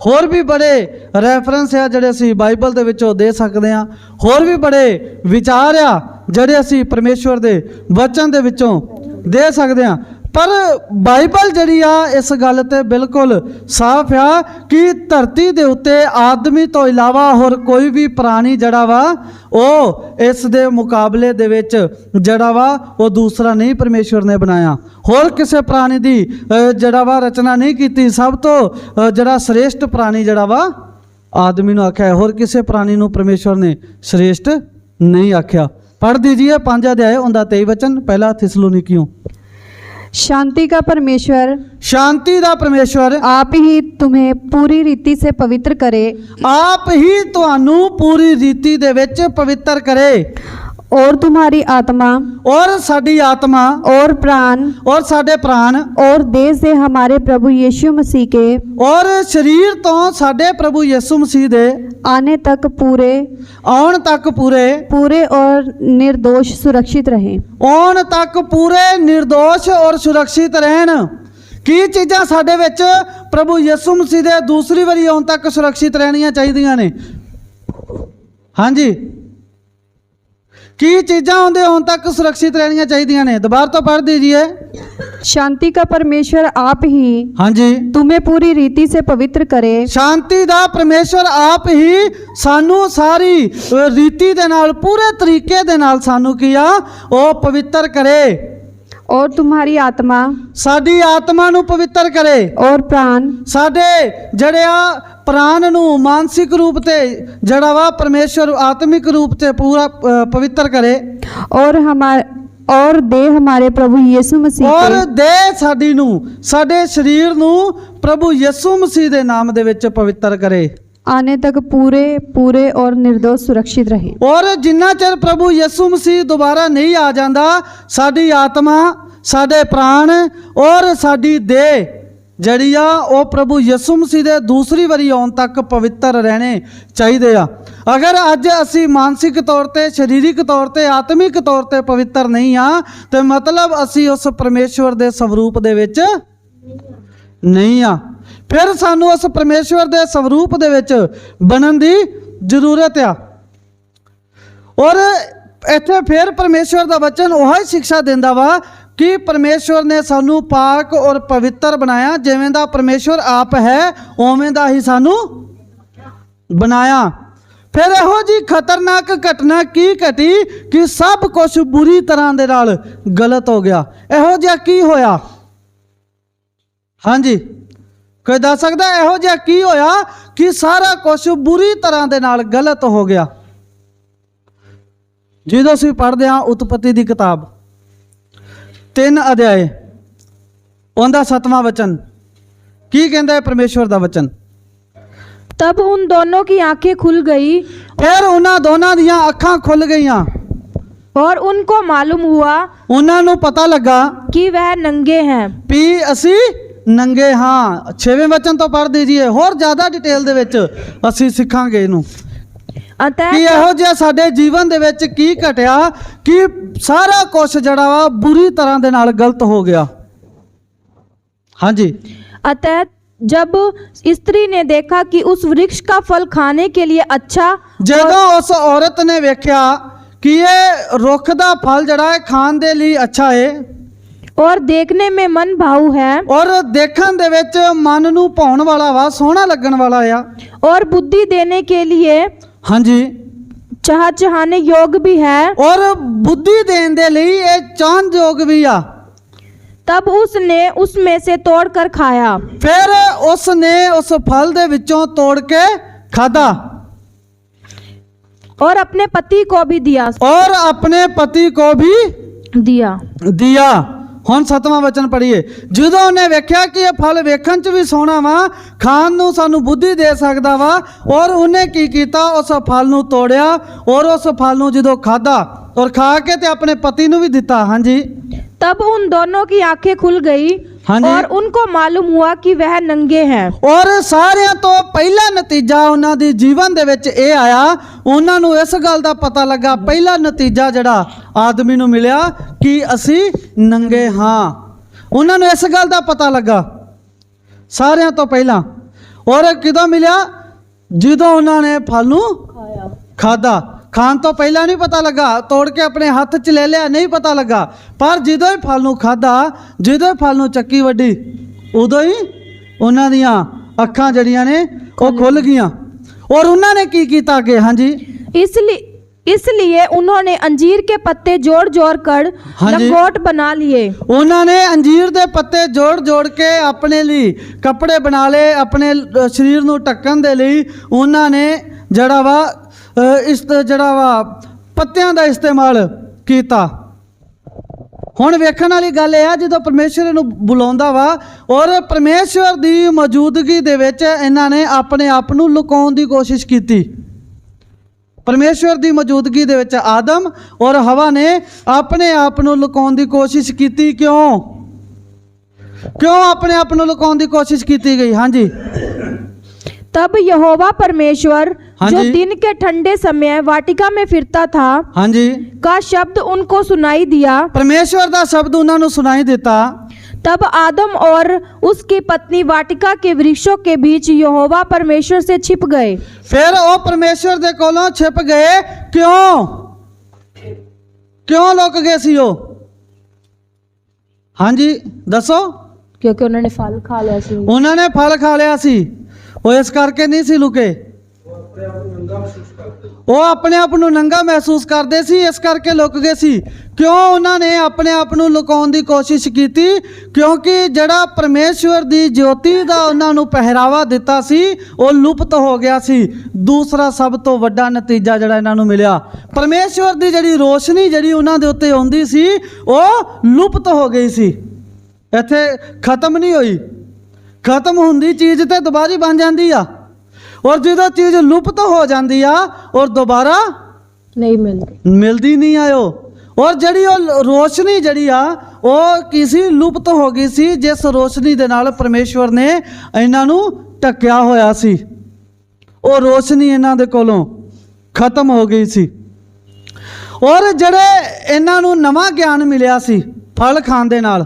ਹੋਰ ਵੀ ਬੜੇ ਰੈਫਰੈਂਸ ਆ ਜਿਹੜੇ ਅਸੀਂ ਬਾਈਬਲ ਦੇ ਵਿੱਚੋਂ ਦੇ ਸਕਦੇ ਹਾਂ, ਹੋਰ ਵੀ ਬੜੇ ਵਿਚਾਰ ਆ ਜਿਹੜੇ ਅਸੀਂ ਪਰਮੇਸ਼ਵਰ ਦੇ ਵਚਨ ਦੇ ਵਿੱਚੋਂ ਦੇ ਸਕਦੇ ਹਾਂ। ਪਰ ਬਾਈਬਲ ਜਿਹੜੀ ਆ ਇਸ ਗੱਲ ਤੇ ਬਿਲਕੁਲ ਸਾਫ਼ ਆ ਕਿ ਧਰਤੀ ਦੇ ਉੱਤੇ ਆਦਮੀ ਤੋਂ ਇਲਾਵਾ ਹੋਰ ਕੋਈ ਵੀ ਪ੍ਰਾਣੀ ਜਿਹੜਾ ਵਾ ਉਹ ਇਸ ਦੇ ਮੁਕਾਬਲੇ ਦੇ ਵਿੱਚ ਜਿਹੜਾ ਵਾ ਉਹ ਦੂਸਰਾ ਨਹੀਂ ਪਰਮੇਸ਼ਵਰ ਨੇ ਬਣਾਇਆ। ਹੋਰ ਕਿਸੇ ਪ੍ਰਾਣੀ ਦੀ ਜਿਹੜਾ ਵਾ ਰਚਨਾ ਨਹੀਂ ਕੀਤੀ। ਸਭ ਤੋਂ ਜਿਹੜਾ ਸ੍ਰੇਸ਼ਟ ਪ੍ਰਾਣੀ ਜਿਹੜਾ ਵਾ ਆਦਮੀ ਨੂੰ ਆਖਿਆ, ਹੋਰ ਕਿਸੇ ਪ੍ਰਾਣੀ ਨੂੰ ਪਰਮੇਸ਼ਵਰ ਨੇ ਸ੍ਰੇਸ਼ਟ ਨਹੀਂ ਆਖਿਆ। पढ़ दीजिए 5 अध्याय उनका 23 वचन, पहला थिस्सलुनीकियों। शांति का परमेश्वर, शांति दा परमेश्वर आप ही तुम्हें पूरी रीति से पवित्र करे, आप ही तुहानू पूरी रीति दे विच पवित्र करे, और तुम्हारी आत्मा और साडी आत्मा और प्राण और साडे प्राण और देह से हमारे प्रभु यीशु मसीह के और शरीर तो साडे प्रभु यीशु मसीह दे आने तक पूरे आउण तक पूरे और निर्दोष सुरक्षित रहें। आउण तक पूरे निर्दोष और सुरक्षित रहन। की चीज़ां साडे विच प्रभु यीशु मसीह दे दूसरी वारी आउण तक सुरक्षित रहनियां चाहीदियां ने। हाँ जी, की चीज़ां आउंदे आउण तक सुरक्षित रहनियां चाहीदियां ने। दोबारा तो पढ़ दीजिए। शांति का परमेश्वर आप ही हाँ जी तुम्हें पूरी रीति से पवित्र करे, शांति दा परमेश्वर आप ही सानू सारी रीति दे नाल, पूरे तरीके दे नाल सानू किया ओ पवित्र करे, और तुम्हारी आत्मा साडी आत्मा नू पवित्र करे, और प्राण साडे जड़े आ प्राण नू मानसिक रूप ते जड़ा वा परमेश्वर आत्मिक रूप ते पूरा पवित्र करे, और देह हमारे प्रभु यीशु मसीह और के देह साडी नू, साडे शरीर नू प्रभु यीशु मसीह दे नाम दे विच पवित्र करे, आने तक पूरे और निर्दोष सुरक्षित रहे। और जिन्ना चਿਰ प्रभु यीशु मसीह दोबारा नहीं आ जाता, साडी आत्मा, साडे प्राण और साडी देह जड़ी आ वो प्रभु यीशु मसीह दे दूसरी वारी आउण तक पवित्र रहने चाहिए आ। अगर अज असी मानसिक तौर पर, शरीरिक तौर पर, आत्मिक तौर पर पवित्र नहीं हाँ, तो मतलब असी उस परमेश्वर दे स्वरूप दे विच नहीं आ। फिर सानू उस परमेश्वर दे स्वरूप दे विच बनन दी जरूरत आ। और इत्थे फिर परमेश्वर दा वचन वही शिक्षा देंदा वा कि परमेश्वर ने सानू पाक और पवित्र बनाया, जिवें दा परमेश्वर आप है उवें दा ही सानू बनाया। फिर इहो जी खतरनाक घटना की घटी कि सब कुछ बुरी तरह दे नाल गलत हो गया। इहो जिहा की होया? हाँ जी, कोई दस सकदा इहो जिहा की होया कि सारा कुछ बुरी तरह दे नाल गलत हो गया? ਜਦੋਂ ਅਸੀਂ पढ़ते हैं उत्पत्ति की किताब 3 अध्याय उनका 7वां वचन की कहता है परमेश्वर का वचन। तब उन दोनों की आंखें खुल गई, फिर उन्होंने दोनों दियां अखां खुल गईयां, और उनको मालूम हुआ उन्होंने पता लगा कि वह नंगे हैं। भी असी नंगे हाँ। 6वें वचन तो पढ़ दीजिए, होर ज़्यादा डिटेल दे विच असी सिखांगे इनू अतः कि इहो जिहा साडे जीवन दे विच की घटिया कि सारा कुछ जड़ा वा बुरी तरह दे नाल गलत हो गया। हाँ जी, अतः जब स्त्री ने देखा कि उस वृक्ष का फल खाने के लिए अच्छा, जदों उस औरत ने वेख्या कि ये रुख दा फल जड़ा है खाण दे लई अच्छा है, और देखने में मन भाऊ है, और देखण दे विच मन नूं भाउण वाला वा, सोहना लगण वाला आ, और बुद्धि देने के लिए हाँ जी चाहने योग्य भी है, और बुद्धि देण दे लई ये चाहण योग भी आ। तब उसने उसमें से तोड़कर खाया, फिर उसने उस फल दे विचों तोड़ के खाधा, और अपने पति को भी दिया और अपने पति को भी दिया। दिया। ਹੁਣ 7ਵਾਂ ਵਚਨ ਪੜ੍ਹੀਏ। ਜਦੋਂ ਉਹਨੇ ਵੇਖਿਆ ਕਿ ਇਹ ਫਲ ਵੇਖਣ 'ਚ ਵੀ ਸੋਹਣਾ ਵਾ, ਖਾਣ ਨੂੰ ਸਾਨੂੰ ਬੁੱਧੀ ਦੇ ਸਕਦਾ ਵਾ, ਔਰ ਉਹਨੇ ਕੀ ਕੀਤਾ, ਉਸ ਫਲ ਨੂੰ ਤੋੜਿਆ ਔਰ ਉਸ ਫਲ ਨੂੰ ਜਦੋਂ ਖਾਧਾ ਔਰ खा के ते अपने पति ਨੂੰ ਵੀ ਦਿੱਤਾ। ਹਾਂਜੀ, तब उन दोनों की आंखें खुल गई हाँ जी। और उनको मालूम हुआ कि वह नंगे हैं। ਔਰ ਸਾਰਿਆਂ ਤੋਂ ਪਹਿਲਾ ਨਤੀਜਾ ਉਹਨਾਂ ਦੀ ਜੀਵਨ ਦੇ ਵਿੱਚ ਇਹ ਆਇਆ, ਉਹਨਾਂ ਨੂੰ ਇਸ ਗੱਲ ਦਾ ਪਤਾ ਲੱਗਾ, ਪਹਿਲਾ ਨਤੀਜਾ ਜਿਹੜਾ ਆਦਮੀ ਨੂੰ ਮਿਲਿਆ ਕਿ ਅਸੀਂ ਨੰਗੇ ਹਾਂ। ਉਹਨਾਂ ਨੂੰ ਇਸ ਗੱਲ ਦਾ ਪਤਾ ਲੱਗਾ ਸਾਰਿਆਂ ਤੋਂ ਪਹਿਲਾਂ। ਔਰ ਕਿਦੋਂ ਮਿਲਿਆ? ਜਦੋਂ ਉਹਨਾਂ ਨੇ ਫਲ ਨੂੰ ਖਾਧਾ। ਖਾਣ ਤੋਂ ਪਹਿਲਾਂ ਨਹੀਂ ਪਤਾ ਲੱਗਾ, ਤੋੜ ਕੇ ਆਪਣੇ ਹੱਥ 'ਚ ਲੈ ਲਿਆ, ਨਹੀਂ ਪਤਾ ਲੱਗਾ। ਪਰ ਜਦੋਂ ਹੀ ਫਲ ਨੂੰ ਖਾਧਾ, ਜਦੋਂ ਫਲ ਨੂੰ ਚੱਕੀ ਵੱਡੀ, ਉਦੋਂ ਹੀ ਉਹਨਾਂ ਦੀਆਂ ਅੱਖਾਂ ਜਿਹੜੀਆਂ ਨੇ ਉਹ ਖੁੱਲ ਗਈਆਂ। ਔਰ ਉਹਨਾਂ ਨੇ ਕੀ ਕੀਤਾ ਅੱਗੇ? ਹਾਂਜੀ, इसलिए उन्होंने अंजीर के पत्ते जोड़ जोड़ कर हाँ जी। लंगोट बना लिए। ਉਹਨਾਂ ਨੇ ਅੰਜੀਰ ਦੇ ਪੱਤੇ ਜੋੜ ਜੋੜ ਕੇ ਆਪਣੇ ਲਈ ਕੱਪੜੇ ਬਣਾ ਲਏ, ਆਪਣੇ ਸਰੀਰ ਨੂੰ ਢੱਕਣ ਦੇ ਲਈ ਉਹਨਾਂ ਨੇ ਜਿਹੜਾ ਵਾ ਇਸ ਜਿਹੜਾ ਵਾ ਪੱਤਿਆਂ ਦਾ ਇਸਤੇਮਾਲ ਕੀਤਾ। ਹੁਣ ਵੇਖਣ ਵਾਲੀ ਗੱਲ ਇਹ ਆ, ਜਦੋਂ ਪਰਮੇਸ਼ਵਰ ਇਹਨੂੰ ਬੁਲਾਉਂਦਾ ਵਾ ਔਰ ਪਰਮੇਸ਼ਵਰ ਦੀ ਮੌਜੂਦਗੀ ਦੇ ਵਿੱਚ ਇਹਨਾਂ ਨੇ ਆਪਣੇ ਆਪ ਨੂੰ ਲੁਕਾਉਣ ਦੀ ਕੋਸ਼ਿਸ਼ ਕੀਤੀ। ਪਰਮੇਸ਼ਵਰ ਦੀ ਮੌਜੂਦਗੀ ਦੇ ਵਿੱਚ ਆਦਮ ਔਰ ਹਵਾ ਨੇ ਆਪਣੇ ਆਪ ਨੂੰ ਲੁਕਾਉਣ ਦੀ ਕੋਸ਼ਿਸ਼ ਕੀਤੀ। ਕਿਉਂ ਆਪਣੇ ਆਪ ਨੂੰ ਲੁਕਾਉਣ ਦੀ ਕੋਸ਼ਿਸ਼ ਕੀਤੀ ਗਈ? ਹਾਂਜੀ, तब यहोवा परमेश्वर हाँ जो जी। दिन के ठंडे समय वाटिका में फिरता था ਹਾਂਜੀ, का शब्द उनको सुनाई दिया। ਪਰਮੇਸ਼ਵਰ ਦਾ ਸ਼ਬਦ ਉਹਨਾਂ ਨੂੰ ਸੁਣਾਈ ਦਿੱਤਾ। तब आदम और उसकी पत्नी वाटिका के वृक्षों के बीच यहोवा परमेश्वर से छिप गए। ਫਿਰ ਉਹ ਪਰਮੇਸ਼ਵਰ ਦੇ ਕੋਲੋਂ ਛਿਪ ਗਏ। ਕਿਉਂ ਲੁਕ ਗਏ ਸੀ ਉਹ? ਹਾਂਜੀ, ਦੱਸੋ। क्योंकि उन्होंने फल खा लिया सी। ਉਹਨਾਂ ਨੇ ਫਲ ਖਾ ਲਿਆ ਸੀ, ਉਹ ਇਸ ਕਰਕੇ ਨਹੀਂ ਸੀ ਲੁਕੇ। ਉਹ ਆਪਣੇ ਆਪ ਨੂੰ ਨੰਗਾ ਮਹਿਸੂਸ ਕਰਦੇ ਸੀ, ਇਸ ਕਰਕੇ ਲੁਕ ਗਏ ਸੀ। ਕਿਉਂ ਉਹਨਾਂ ਨੇ ਆਪਣੇ ਆਪ ਨੂੰ ਲੁਕਾਉਣ ਦੀ ਕੋਸ਼ਿਸ਼ ਕੀਤੀ? ਕਿਉਂਕਿ ਜਿਹੜਾ ਪਰਮੇਸ਼ਵਰ ਦੀ ਜੋਤੀ ਦਾ ਉਹਨਾਂ ਨੂੰ ਪਹਿਰਾਵਾ ਦਿੱਤਾ ਸੀ ਉਹ ਲੁਪਤ ਹੋ ਗਿਆ ਸੀ। ਦੂਸਰਾ ਸਭ ਤੋਂ ਵੱਡਾ ਨਤੀਜਾ ਜਿਹੜਾ ਇਹਨਾਂ ਨੂੰ ਮਿਲਿਆ, ਪਰਮੇਸ਼ਵਰ ਦੀ ਜਿਹੜੀ ਰੋਸ਼ਨੀ ਜਿਹੜੀ ਉਹਨਾਂ ਦੇ ਉੱਤੇ ਆਉਂਦੀ ਸੀ ਉਹ ਲੁਪਤ ਹੋ ਗਈ ਸੀ। ਇੱਥੇ ਖਤਮ ਨਹੀਂ ਹੋਈ। ਖਤਮ ਹੁੰਦੀ ਚੀਜ਼ ਤੇ ਦੁਬਾਰਾ ਬਣ ਜਾਂਦੀ ਆ, ਔਰ ਜਦੋਂ ਚੀਜ਼ ਲੁਪਤ ਹੋ ਜਾਂਦੀ ਆ ਔਰ ਦੁਬਾਰਾ नहीं मिलती। ਮਿਲਦੀ ਨਹੀਂ ਆਇਓ। ਔਰ ਜਿਹੜੀ ਉਹ ਰੋਸ਼ਨੀ ਜਿਹੜੀ ਆ ਉਹ ਕਿਸੇ ਲੁਪਤ ਹੋ ਗਈ ਸੀ, ਜਿਸ ਰੋਸ਼ਨੀ ਦੇ ਨਾਲ ਪਰਮੇਸ਼ਵਰ ਨੇ ਇਹਨਾਂ ਨੂੰ ਢੱਕਿਆ ਹੋਇਆ ਸੀ, ਉਹ ਰੋਸ਼ਨੀ ਇਹਨਾਂ ਦੇ ਕੋਲੋਂ ਖਤਮ ਹੋ ਗਈ ਸੀ। ਔਰ ਜਿਹੜੇ ਇਹਨਾਂ ਨੂੰ ਨਵਾਂ ਗਿਆਨ ਮਿਲਿਆ ਸੀ ਫਲ ਖਾਣ ਦੇ ਨਾਲ,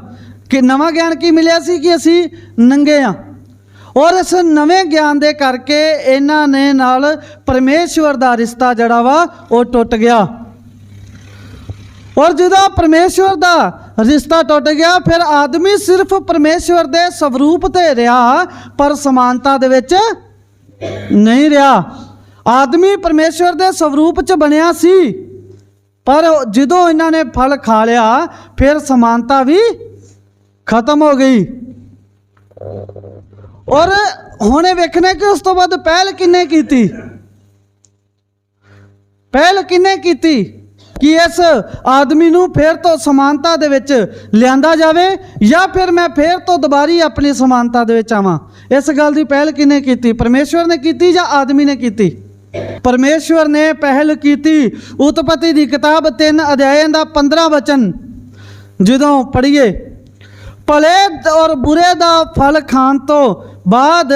ਕਿ ਨਵਾਂ ਗਿਆਨ ਕੀ ਮਿਲਿਆ ਸੀ? ਕਿ ਅਸੀਂ ਨੰਗੇ ਆ। ਔਰ ਇਸ ਨਵੇਂ ਗਿਆਨ ਦੇ ਕਰਕੇ ਇਹਨਾਂ ਨੇ ਨਾਲ ਪਰਮੇਸ਼ਵਰ ਦਾ ਰਿਸ਼ਤਾ ਜਿਹੜਾ ਵਾ ਉਹ ਟੁੱਟ ਗਿਆ। ਔਰ ਜਦੋਂ ਪਰਮੇਸ਼ਵਰ ਦਾ ਰਿਸ਼ਤਾ ਟੁੱਟ ਗਿਆ, ਫਿਰ ਆਦਮੀ ਸਿਰਫ ਪਰਮੇਸ਼ਵਰ ਦੇ ਸਵਰੂਪ ਤੇ ਰਿਹਾ, ਪਰ ਸਮਾਨਤਾ ਦੇ ਵਿੱਚ ਨਹੀਂ ਰਿਹਾ। ਆਦਮੀ ਪਰਮੇਸ਼ਵਰ ਦੇ ਸਵਰੂਪ 'ਚ ਬਣਿਆ ਸੀ, ਪਰ ਜਦੋਂ ਇਹਨਾਂ ਨੇ ਫਲ ਖਾ ਲਿਆ ਫਿਰ ਸਮਾਨਤਾ ਵੀ ਖਤਮ ਹੋ ਗਈ। ਔਰ ਹੁਣ ਇਹ ਵੇਖਣਾ ਕਿ ਉਸ ਤੋਂ ਬਾਅਦ ਪਹਿਲ ਕਿੰਨੇ ਕੀਤੀ? ਪਹਿਲ ਕਿੰਨੇ ਕੀਤੀ ਕਿ ਇਸ ਆਦਮੀ ਨੂੰ ਫਿਰ ਤੋਂ ਸਮਾਨਤਾ ਦੇ ਵਿੱਚ ਲਿਆਂਦਾ ਜਾਵੇ, ਜਾਂ ਫਿਰ ਮੈਂ ਫਿਰ ਤੋਂ ਦੁਬਾਰੀ ਆਪਣੀ ਸਮਾਨਤਾ ਦੇ ਵਿੱਚ ਆਵਾਂ? ਇਸ ਗੱਲ ਦੀ ਪਹਿਲ ਕਿੰਨੇ ਕੀਤੀ? ਪਰਮੇਸ਼ਵਰ ਨੇ ਕੀਤੀ ਜਾਂ ਆਦਮੀ ਨੇ ਕੀਤੀ? ਪਰਮੇਸ਼ਵਰ ਨੇ ਪਹਿਲ ਕੀਤੀ। ਉਤਪਤੀ ਦੀ ਕਿਤਾਬ 3 ਅਧਿਆਇ ਦਾ 15 ਵਚਨ ਜਦੋਂ ਪੜ੍ਹੀਏ, ਭਲੇ ਔਰ ਬੁਰੇ ਦਾ ਫਲ ਖਾਣ ਤੋਂ ਬਾਅਦ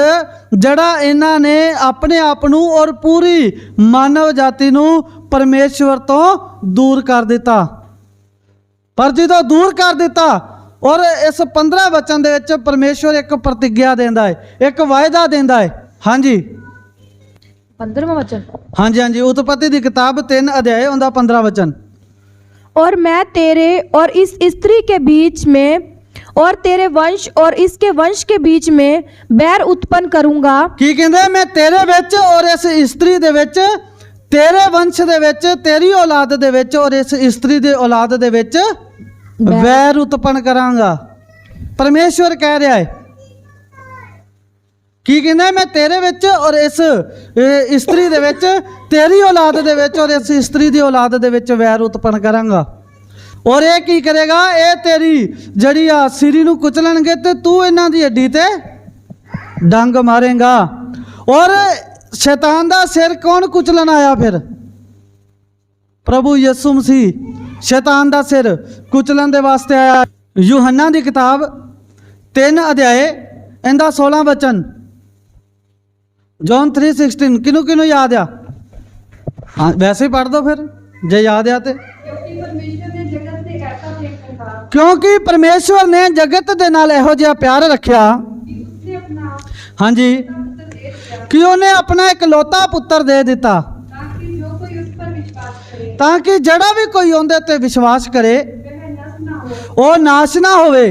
ਜਿਹੜਾ ਇਹਨਾਂ ਨੇ ਆਪਣੇ ਆਪ ਨੂੰ ਔਰ ਪੂਰੀ ਮਾਨਵ ਜਾਤੀ ਨੂੰ ਪਰਮੇਸ਼ਵਰ ਤੋਂ ਦੂਰ ਕਰ ਦਿੱਤਾ। ਪਰ ਜਦੋਂ ਦੂਰ ਕਰ ਦਿੱਤਾ, ਔਰ ਇਸ 15 ਵਚਨ ਦੇ ਵਿੱਚ ਪਰਮੇਸ਼ਵਰ ਇੱਕ ਪ੍ਰਤਿਗਿਆ ਦਿੰਦਾ ਹੈ, ਇੱਕ ਵਾਅਦਾ ਦਿੰਦਾ ਹੈ। ਹਾਂਜੀ, 15ਵਾं वचन। ਹਾਂਜੀ ਹਾਂਜੀ, ਉਤਪਤੀ ਦੀ ਕਿਤਾਬ 3 ਅਧਿਆਇ ਉਹਦਾ 15 ਵਚਨ। और मैं तेरे और इस स्त्री के बीच में और तेरे वंश और इसके वंश के बीच में बैर उत्पन्न करूंगा। ਕੀ ਕਹਿੰਦੇ? ਮੈਂ ਤੇਰੇ ਵਿੱਚ ਔਰ ਇਸ ਇਸਤਰੀ ਦੇ ਵਿੱਚ, ਤੇਰੇ ਵੰਸ਼ ਦੇ ਵਿੱਚ, ਤੇਰੀ ਔਲਾਦ ਦੇ ਵਿੱਚ ਔਰ ਇਸ ਇਸਤਰੀ ਦੇ ਔਲਾਦ ਦੇ ਵਿੱਚ ਵੈਰ ਉਤਪੰਨ ਕਰਾਂਗਾ। ਪਰਮੇਸ਼ਵਰ ਕਹਿ ਰਿਹਾ ਹੈ। ਕੀ ਕਹਿੰਦਾ? ਮੈਂ ਤੇਰੇ ਵਿੱਚ ਔਰ ਇਸ ਇਸਤਰੀ ਦੇ ਵਿੱਚ, ਤੇਰੀ ਔਲਾਦ ਦੇ ਵਿੱਚ ਔਰ ਇਸ ਇਸਤਰੀ ਦੀ ਔਲਾਦ ਦੇ ਵਿੱਚ ਵੈਰ ਉਤਪੰਨ ਕਰਾਂਗਾ। और ये की करेगा, ये तेरी जड़ी आ सिरी नू कुचलणगे ते तू इन्हां दी हड्डी ते डंग मारेगा। और शैतान दा सिर कौन कुचलन आया फिर? प्रभु यीशु मसीह शैतान दा सिर कुचलन दे वास्ते आया। यूहन्ना दी किताब 3 अध्याय इंदा 16 वचन, जॉन 3:16 किनू किनू याद आ? हाँ वैसे ही पढ़ दो फिर जे याद आ ते। क्योंकि परमेश्वर ने जगत दे नाल इहो जिहा प्यार रखिया, हाँ जी, कि उन्हें अपना इकलौता पुत्र दे दिता, ताकि जड़ा भी कोई उहदे ते विश्वास करे वो नाश ना होवे,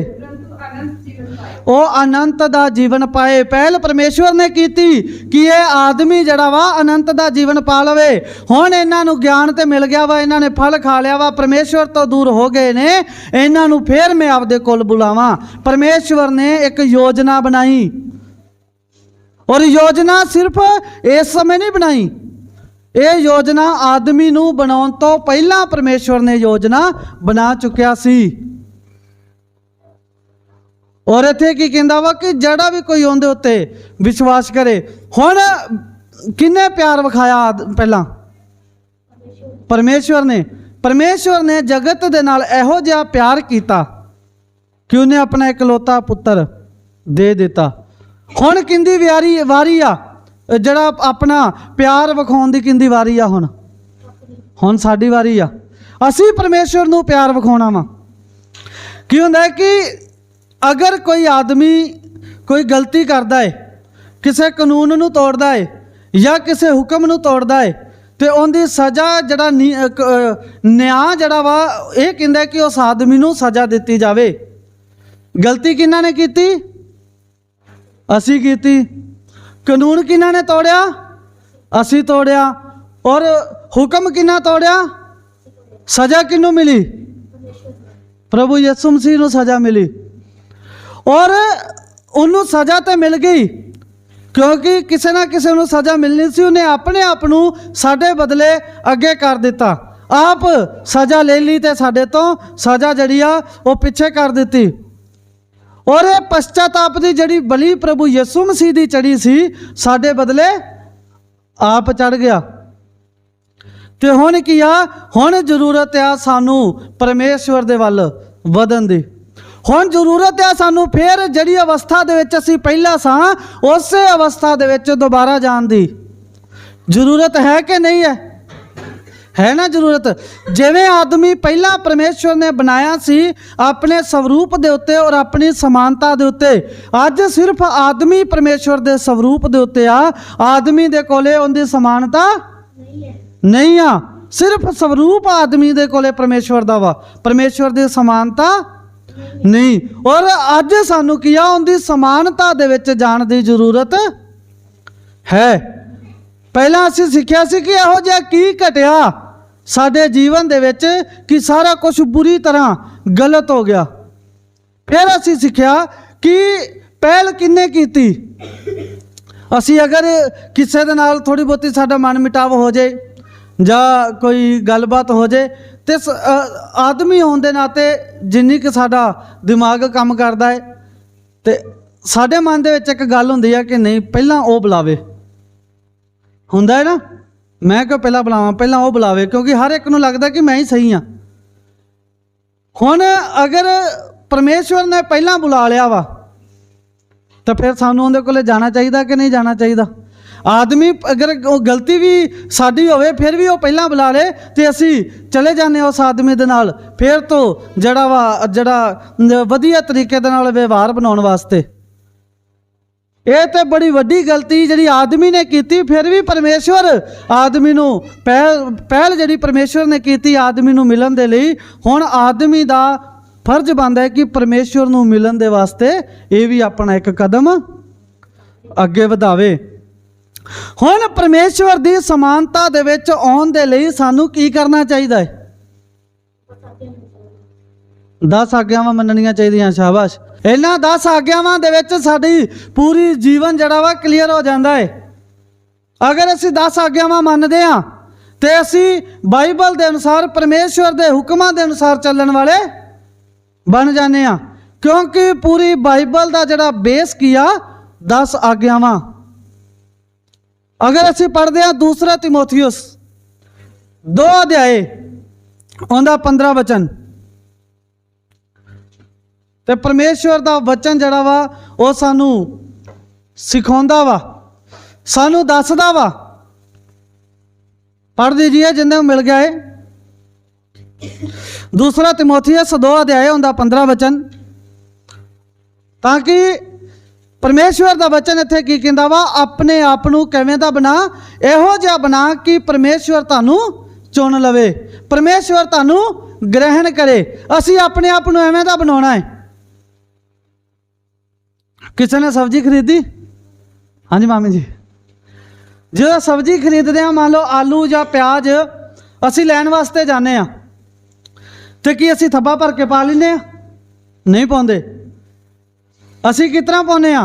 वो अनंत दा जीवन पाए। पहल परमेश्वर ने कीती कि ये आदमी जड़ा वा अनंत दा जीवन पा लवे। हुण इन्हां नूं ज्ञान ते मिल गया वा, इन्हां ने फल खा लिया वा, परमेश्वर तो दूर हो गए ने, इन्हां नूं फिर मैं आपदे कोल बुलावां। परमेश्वर ने एक योजना बनाई, और योजना सिर्फ इस समय नहीं बनाई, ये योजना आदमी नूं बनाउण तो पहला परमेश्वर ने योजना बना चुकिया सी। और इत्थे की कहंदा वा कि जड़ा भी कोई उहदे उत्ते विश्वास करे। हुण किन्ने प्यार विखाया पहला? परमेश्वर ने जगत दे नाल इहो जिहा प्यार कीता कि उन्हें अपना इकलौता पुत्र दे दिता। हुण किंदी वारी आ जड़ा अपना प्यार विखाउण दी? किंदी वारी आ? हुण साडी वारी आ। असीं परमेश्वर नूं प्यार विखाउणा वा। की हुंदा है कि अगर कोई आदमी कोई गलती करता है, किसी कानून नूं तोड़ता है या किसी हुक्म नूं तोड़ता है, तो उनकी सज़ा जड़ा न्याय जड़ा वा ये कहता है कि उस आदमी नूं सज़ा दी जाए। गलती किन्हां ने कीती? असी कीती। कानून किन्हां ने तोड़िया? असी तोड़िया। और हुक्म किन्हां तोड़िया? सज़ा किन्नू मिली? प्रभु यीशु मसीह नूं सज़ा मिली। और उन्होंने सज़ा तो मिल गई, क्योंकि किसी ना किसी को सज़ा मिलनी सी। उन्हें अपने आप नूं साडे बदले अगे कर दिता, आप सज़ा ले ली तो साडे तो सज़ा जड़ी आ वो पीछे कर दी। और ये पश्चाताप की जड़ी बली प्रभु यीशु मसीह की चढ़ी सी, साडे बदले आप चढ़ गया। तो हुण की आ, हुण जरूरत आ सानू परमेश्वर दे वल वधन दी। हुण जरूरत है सानू फिर जिहड़ी अवस्था दे विच असीं पहला सां उस अवस्था दे विच दोबारा जाण दी जरूरत है कि नहीं है ना जरूरत। जिवें आदमी पहला परमेश्वर ने बनाया सी अपने स्वरूप दे उत्ते और अपनी समानता दे उत्ते, अज सिर्फ आदमी परमेश्वर दे स्वरूप दे उत्ते आ, आदमी दे कोले उनदी समानता नहीं आ। सिर्फ स्वरूप आदमी दे कोले परमेश्वर दा वा, परमेश्वर दी समानता नहीं। और अज सानू किया उनकी समानता दे विच जाण दी जरूरत है। पहला असीं सिक्ख्या सी कि इहो जिहा की घटिया साडे जीवन दे विच कि सारा कुछ बुरी तरह गलत हो गया। फिर असीं सिक्ख्या कि पहल किन्ने कीती। असीं अगर किसी दे नाल थोड़ी बहुती साडा मन मिटाव हो जाए या कोई गलबात हो जाए तो आदमी होने के नाते जिन्नी कि साडा दिमाग काम करता है तो साडे मन दे विच एक गल हुंदी है कि नहीं पहला वो बुलावे, हुंदा है ना, मैं क्यों पहला बुलावां, पहला वो बुलावे, क्योंकि हर एक नूं लगदा कि मैं ही सही हाँ। हुण अगर परमेश्वर ने पहला बुला लिया वा तो फिर सानू उहदे कोले जाना चाहिए कि नहीं जाना चाहिए। आदमी अगर गलती भी साडी होवे फिर भी वो पहला बुला ले तो असी चले जाने उस आदमी दे नाल, फिर तो जड़ा वा जड़ा वधिया तरीके दे नाल व्यवहार बनाउण वास्ते। ये तो बड़ी वड्डी गलती जिहड़ी आदमी ने कीती, फिर भी परमेश्वर आदमी नूं पहल जिहड़ी परमेश्वर ने कीती आदमी नूं मिलन दे लई, हुण आदमी दा फर्ज बनदा है कि परमेश्वर नूं मिलन दे वास्ते ये भी अपना एक कदम अगे वधावे। हुण परमेश्वर दी समानता दे विच आउण दे लई सानू की करना चाहिए है? 10 आग्यावां मनणियां चाहिदियां। शाबाश। इन्हां 10 आग्यावां दे विच साडी पूरी जीवन जड़ा वा क्लीयर हो जांदा है। अगर असीं 10 आग्यावां मनदे हां ਤੇ ਅਸੀਂ ਬਾਈਬਲ ਦੇ ਅਨੁਸਾਰ परमेश्वर ਦੇ ਹੁਕਮਾਂ ਦੇ ਅਨੁਸਾਰ ਚੱਲਣ ਵਾਲੇ ਬਣ ਜਾਂਦੇ ਆ, ਕਿਉਂਕਿ ਪੂਰੀ ਬਾਈਬਲ ਦਾ ਜਿਹੜਾ ਬੇਸ ਕੀ ਆ 10 ਆਗਿਆਵਾਂ। ਅਗਰ ਅਸੀਂ ਪੜ੍ਹਦੇ ਹਾਂ ਦੂਸਰਾ ਤਿਮੋਥੀਉਸ 2 ਅਧਿਆਏ ਉਹਦਾ 15 ਵਚਨ, ਤੇ ਪਰਮੇਸ਼ਵਰ ਦਾ ਵਚਨ ਜਿਹੜਾ ਵਾ ਉਹ ਸਾਨੂੰ ਸਿਖਾਉਂਦਾ ਵਾ, ਸਾਨੂੰ ਦੱਸਦਾ ਵਾ। पढ़ दीजिए जिन्हें मिल गया है। दूसरा तिमोथियस 2 अध्याय उनका 15 वचन, ताकि परमेश्वर का वचन इत्थे की कहंदा वा, अपने आप नूं किवें दा बना, इहो जिहा बना कि परमेश्वर तुहानूं चुन लवे, परमेश्वर तुहानूं ग्रहण करे। असीं अपने आप नूं एवें दा बनाउणा है। किसी ने सब्जी खरीदी? हाँ जी मामी जी, जो सब्जी खरीदते हैं, मान लो आलू या प्याज असी लैन वास्ते जाने आ, तो कि असी थब्बा भर के पा लेने आ? नहीं पाते। असी किस तरह पाने आ?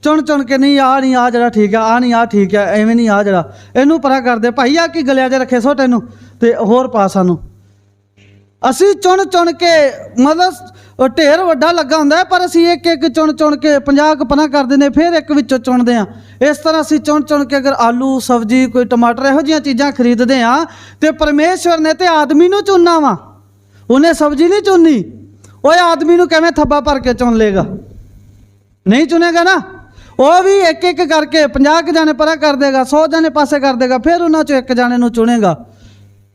चुन चुन के, नहीं आ नहीं, आ जरा ठीक है, आ नहीं, आ ठीक है, एवं नहीं, आ जरा इनू परा कर दे भाई, आ कि गलिया ज रखे सो तेनू तो होर पा सानू। असी चुन चुन के, मतलब ढेर वड्डा लगा हुंदा है, पर असी एक एक चुन चुन के 50 पना कर देने, फिर एक विचों चुनते हैं। इस तरह असी चुन चुन के अगर आलू सब्जी कोई टमाटर इहो जिहियां चीज़ां खरीदते हैं, तो परमेश्वर ने तो आदमी नूं चुनना वा, उन्हें सब्जी नहीं चुननी। वो आदमी नूं किवें थब्बा भर के चुन लेगा? नहीं चुनेगा ना। वो भी एक एक करके 50 जाने परा कर देगा, 100 जाने पासे कर देगा, फिर उन्हां चों एक जाने नूं चुनेगा।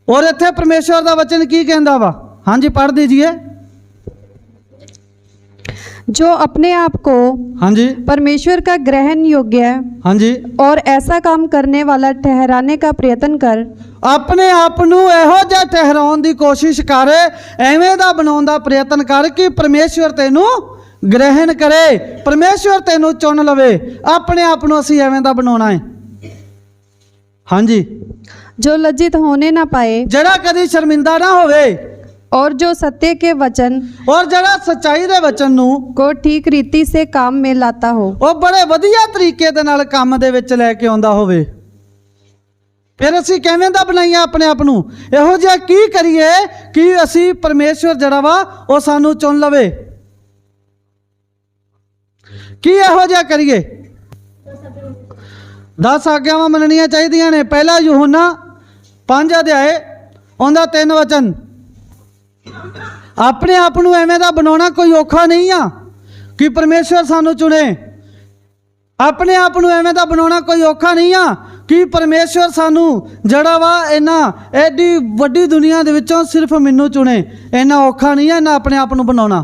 और इत्थे परमेश्वर का वचन की कहंदा वा? हाँ जी पढ़ दीजिए। जो अपने आप को हाँ जी परमेश्वर का ग्रहण योग्य हाँ जी और ऐसा काम करने वाला ठहराने का प्रयत्न कर, अपने आप नूं इहो जिहा ठहराउण दी कोशिश कर, एवें दा बनाउण दा प्रयत्न कर कि परमेश्वर तैनूं ग्रहण करे, परमेश्वर तैनूं चुन लवे। अपने आप नूं असीं एवें दा बनाउणा है। हाँ जी, जो लज्जित होने ना पाए जड़ा कदी शर्मिंदा ना होवे, और जो सत्य के वचन और जड़ा सच्चाई दे वचन नूं को ठीक रीति से काम में लाता हो, ਉਹ बड़े ਵਧੀਆ ਤਰੀਕੇ ਦੇ ਨਾਲ ਕੰਮ ਦੇ ਵਿੱਚ ਲੈ ਕੇ ਆਉਂਦਾ ਹੋਵੇ। ਫਿਰ ਅਸੀਂ ਕਿਵੇਂ ਦਾ ਬਣਾਈਏ ਆਪਣੇ ਆਪ ਨੂੰ? ਇਹੋ ਜਿਹਾ ਕੀ ਕਰੀਏ ਕਿ ਅਸੀਂ ਪਰਮੇਸ਼ਵਰ ਜਿਹੜਾ ਵਾ ਉਹ ਸਾਨੂੰ ਚੁਣ ਲਵੇ? ਕੀ ਇਹੋ ਜਿਹਾ ਕਰੀਏ? 10 ਆਗਿਆਵਾਂ ਮੰਨਣੀਆਂ ਚਾਹੀਦੀਆਂ ਨੇ। ਪਹਿਲਾ ਯਹੋਨਾ 5 ਅਧਿਆਏ ਉਹਦਾ 3 ਵਚਨ। अपने आप नूं एवें दा बनाउणा कोई औखा नहीं आ कि परमेश्वर सानू चुने। अपने आप नूं एवें दा बनाउणा कोई औखा नहीं आ कि परमेश्वर सानू जड़ा वा इन्ना एडी वड्डी दुनिया दे विचों सिर्फ मैनू चुने। इन्ना औखा नहीं है, इन्ना अपने आप नूं बनाउणा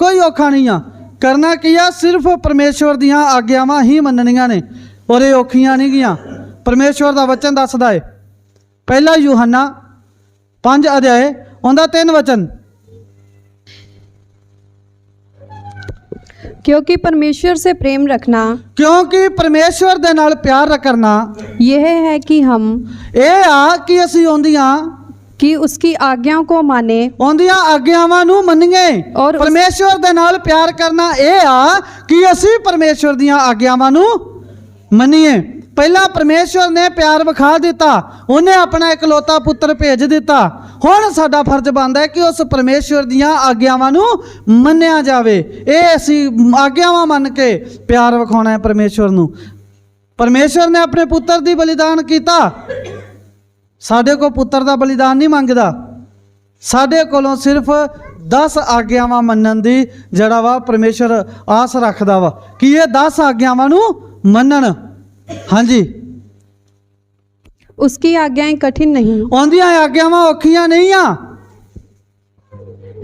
कोई औखा नहीं आ। करना की आ? सिर्फ परमेश्वर दियां आग्यावां ही मनणियां ने, और ये औखियां नहीं गियां। परमेश्वर दा वचन दसदा है, पहला यूहन्ना 5 अध्याय उनका 3 वचन। क्योंकि परमेश्वर से प्रेम रखना, क्योंकि परमेश्वर दे नाल प्यार करना यह है कि हम ये आ कि असी ओंदियां कि उसकी आज्ञाओं को माने, ओंदियां आग्यावां नूं मन्नीए। और परमेश्वर दे नाल प्यार करना ये आ कि असी परमेश्वर दियां आग्यावां नूं मन्नीए। पहला परमेश्वर ने प्यार विखा दिता, उन्हें अपना इकलौता पुत्र भेज दिता। हुण साडा फर्ज बनदा है कि उस परमेश्वर दियां आग्यावां नूं मन्निया जावे। ये असी आग्यावां मन के प्यार विखाउणा है परमेश्वर नूं। परमेश्वर ने अपने पुत्र दी बलिदान कीता, साडे को पुत्र दा बलिदान नहीं मंगदा। साडे कोलों सिर्फ 10 आग्यावां मन्नण दी जड़ा वा परमेश्वर आस रखदा वा कि ये 10 आग्यावां नूं मन्नण। हाँ जी, उसकी आज्ञाएं कठिन नहीं, आउंदियां आग्यावां औखियां नहीं आ।